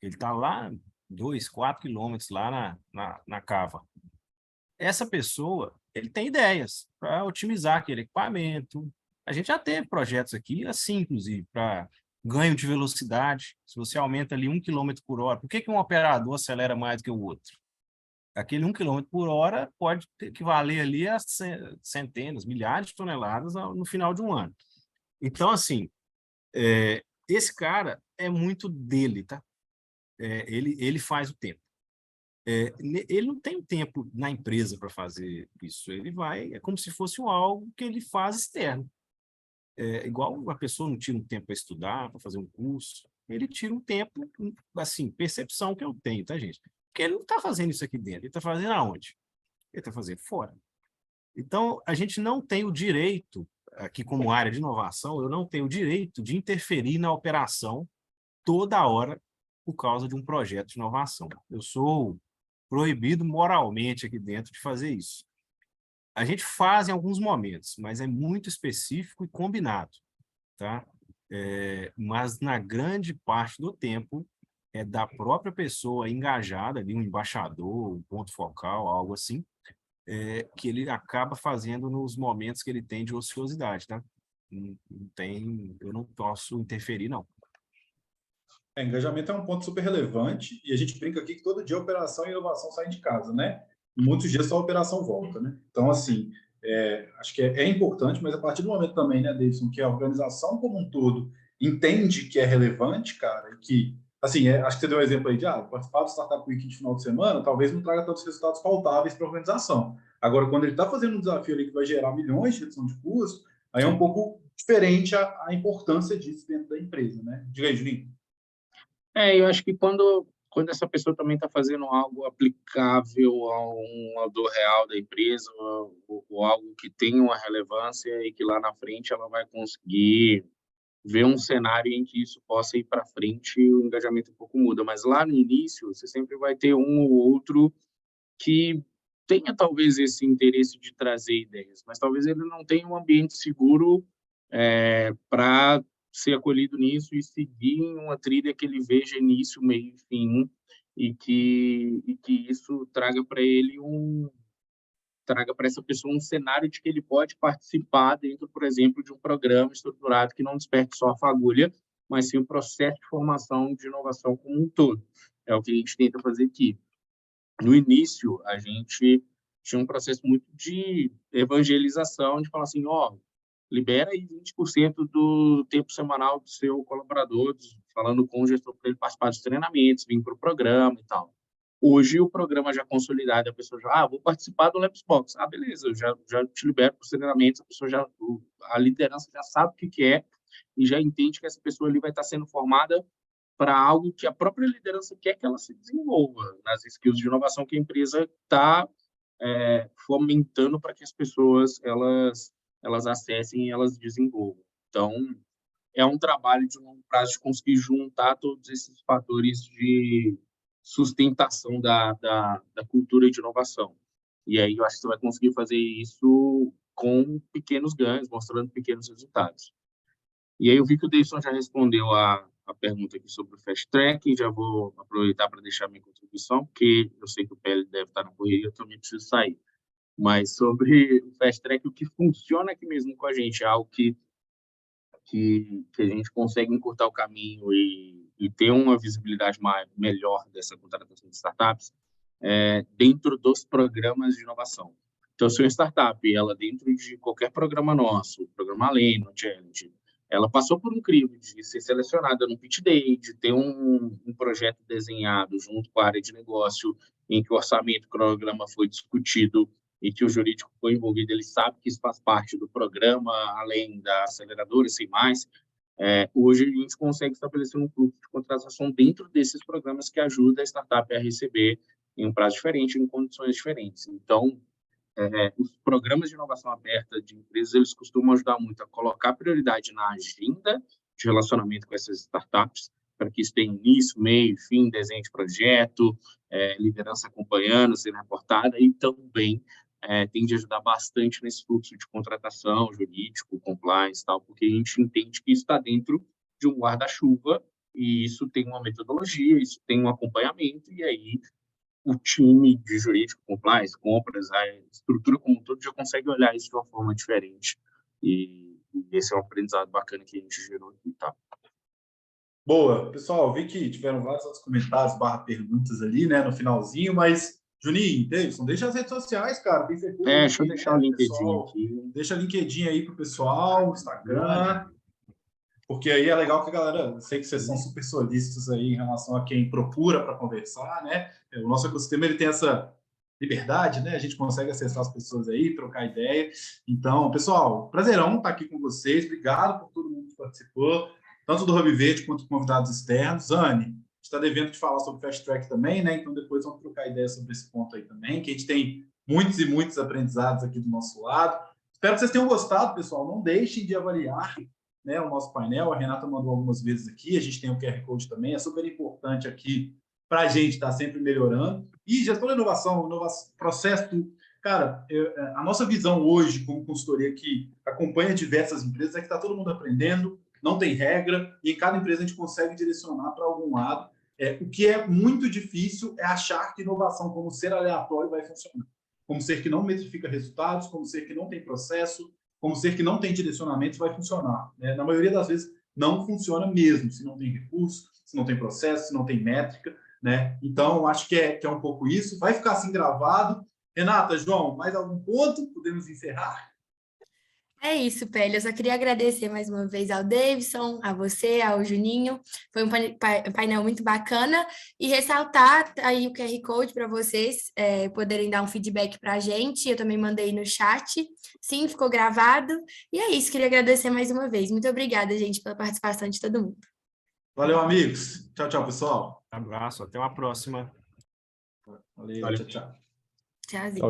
Ele está lá 2, 4 quilômetros lá na cava. Essa pessoa, ele tem ideias para otimizar aquele equipamento. A gente já teve projetos aqui, assim, inclusive, para ganho de velocidade. Se você aumenta ali 1 quilômetro por hora, por que um operador acelera mais do que o outro? Aquele 1 quilômetro por hora pode equivaler ali a centenas, milhares de toneladas no final de um ano. Então, assim, esse cara é muito dele, tá? Ele faz o tempo. Ele não tem tempo na empresa para fazer isso. Ele vai, é como se fosse algo que ele faz externo. Igual uma pessoa não tira um tempo para estudar, para fazer um curso. Ele tira um tempo, assim, percepção que eu tenho, tá, gente? Porque ele não está fazendo isso aqui dentro. Ele está fazendo aonde? Ele está fazendo fora. Então, a gente não tem o direito, aqui como área de inovação, eu não tenho o direito de interferir na operação toda hora por causa de um projeto de inovação. Eu sou proibido moralmente aqui dentro de fazer isso. A gente faz em alguns momentos, mas é muito específico e combinado, tá? Mas na grande parte do tempo é da própria pessoa engajada, ali, um embaixador, um ponto focal, algo assim, que ele acaba fazendo nos momentos que ele tem de ociosidade, tá? Eu não posso interferir, não. Engajamento é um ponto super relevante e a gente brinca aqui que todo dia operação e inovação saem de casa, né? E muitos dias só a operação volta, né? Então, assim, acho que é importante, mas a partir do momento também, né, Davidson, que a organização como um todo entende que é relevante, cara, e que, assim, acho que você deu um exemplo aí de participar do Startup Week de final de semana, talvez não traga tantos resultados pautáveis para a organização. Agora, quando ele está fazendo um desafio ali que vai gerar milhões de redução de custos, aí é um pouco diferente a importância disso dentro da empresa, né? Diga aí, Juninho. Eu acho que quando essa pessoa também está fazendo algo aplicável a uma dor real da empresa, ou algo que tem uma relevância e que lá na frente ela vai conseguir ver um cenário em que isso possa ir para frente, o engajamento um pouco muda. Mas lá no início, você sempre vai ter um ou outro que tenha talvez esse interesse de trazer ideias, mas talvez ele não tenha um ambiente seguro para ser acolhido nisso e seguir em uma trilha que ele veja início, meio e fim, e que isso traga para ele traga para essa pessoa um cenário de que ele pode participar dentro, por exemplo, de um programa estruturado que não desperte só a fagulha, mas sim o processo de formação de inovação como um todo. É o que a gente tenta fazer aqui. No início, a gente tinha um processo muito de evangelização, de falar assim, ó, libera aí 20% do tempo semanal do seu colaborador, falando com o gestor para ele participar dos treinamentos, vir para o programa e tal. Hoje, o programa já consolidado, a pessoa já, vou participar do Labsbox. Beleza, eu já te libero para os treinamentos, a liderança já sabe o que é e já entende que essa pessoa ali vai estar sendo formada para algo que a própria liderança quer que ela se desenvolva, nas skills de inovação que a empresa está fomentando para que as pessoas elas acessem e elas desenvolvam. Então, é um trabalho de longo prazo de conseguir juntar todos esses fatores de sustentação da cultura de inovação. E aí eu acho que você vai conseguir fazer isso com pequenos ganhos, mostrando pequenos resultados. E aí eu vi que o Davidson já respondeu a pergunta aqui sobre o Fast Track, e já vou aproveitar para deixar minha contribuição, porque eu sei que o PL deve estar na correria, eu também preciso sair. Mas sobre o Fast Track, o que funciona aqui mesmo com a gente é algo que a gente consegue encurtar o caminho e ter uma visibilidade melhor dessa contratação de startups dentro dos programas de inovação. Então, se uma startup, ela dentro de qualquer programa nosso, programa Além, no Challenge, ela passou por um crivo de ser selecionada no pitch day, de ter um projeto desenhado junto com a área de negócio, em que o orçamento, o cronograma foi discutido e que o jurídico foi envolvido, ele sabe que isso faz parte do programa, além da aceleradora, sem mais. Hoje a gente consegue estabelecer um fluxo de contratação dentro desses programas que ajuda a startup a receber em um prazo diferente, em condições diferentes. Então, os programas de inovação aberta de empresas, eles costumam ajudar muito a colocar prioridade na agenda de relacionamento com essas startups, para que isso tenha início, meio, fim, desenho de projeto, liderança acompanhando, sendo reportada, e também tende a ajudar bastante nesse fluxo de contratação, jurídico, compliance e tal, porque a gente entende que isso está dentro de um guarda-chuva, e isso tem uma metodologia, isso tem um acompanhamento, e aí o time de jurídico, compliance, compras, a estrutura como um todo já consegue olhar isso de uma forma diferente. E esse é um aprendizado bacana que a gente gerou aqui, tá? Boa. Pessoal, vi que tiveram vários outros comentários, perguntas ali, né, no finalzinho, mas, Juninho, Davidson, deixa as redes sociais, cara, tem certeza. Deixa eu deixar o LinkedIn pessoal, aqui. Deixa o LinkedIn aí pro pessoal, o Instagram, porque aí é legal que a galera, eu sei que vocês são super solícitos aí em relação a quem procura para conversar, né? O nosso ecossistema, ele tem essa liberdade, né? A gente consegue acessar as pessoas aí, trocar ideia. Então, pessoal, prazerão estar aqui com vocês. Obrigado por todo mundo que participou, tanto do Hub Verde quanto convidados externos. Anne, está devendo te falar sobre o Fast Track também, né? Então, depois vamos trocar ideia sobre esse ponto aí também, que a gente tem muitos e muitos aprendizados aqui do nosso lado. Espero que vocês tenham gostado, pessoal. Não deixem de avaliar, né, o nosso painel. A Renata mandou algumas vezes aqui. A gente tem o QR Code também. É super importante aqui para a gente estar sempre melhorando. E gestão da inovação, processo, cara, a nossa visão hoje como consultoria que acompanha diversas empresas é que está todo mundo aprendendo, não tem regra, e em cada empresa a gente consegue direcionar para algum lado. O que é muito difícil é achar que inovação como ser aleatório vai funcionar. Como ser que não metrifica resultados, como ser que não tem processo, como ser que não tem direcionamento, vai funcionar. Né? Na maioria das vezes, não funciona mesmo, se não tem recurso, se não tem processo, se não tem métrica. Né? Então, acho que é um pouco isso. Vai ficar assim gravado. Renata, João, mais algum ponto? Podemos encerrar? É isso, Pélio. Eu só queria agradecer mais uma vez ao Davidson, a você, ao Juninho. Foi um painel muito bacana. E ressaltar aí o QR Code para vocês poderem dar um feedback para a gente. Eu também mandei no chat. Sim, ficou gravado. E é isso, queria agradecer mais uma vez. Muito obrigada, gente, pela participação de todo mundo. Valeu, amigos. Tchau, tchau, pessoal. Abraço, até uma próxima. Valeu. Tchau, tchau. Tchauzinho.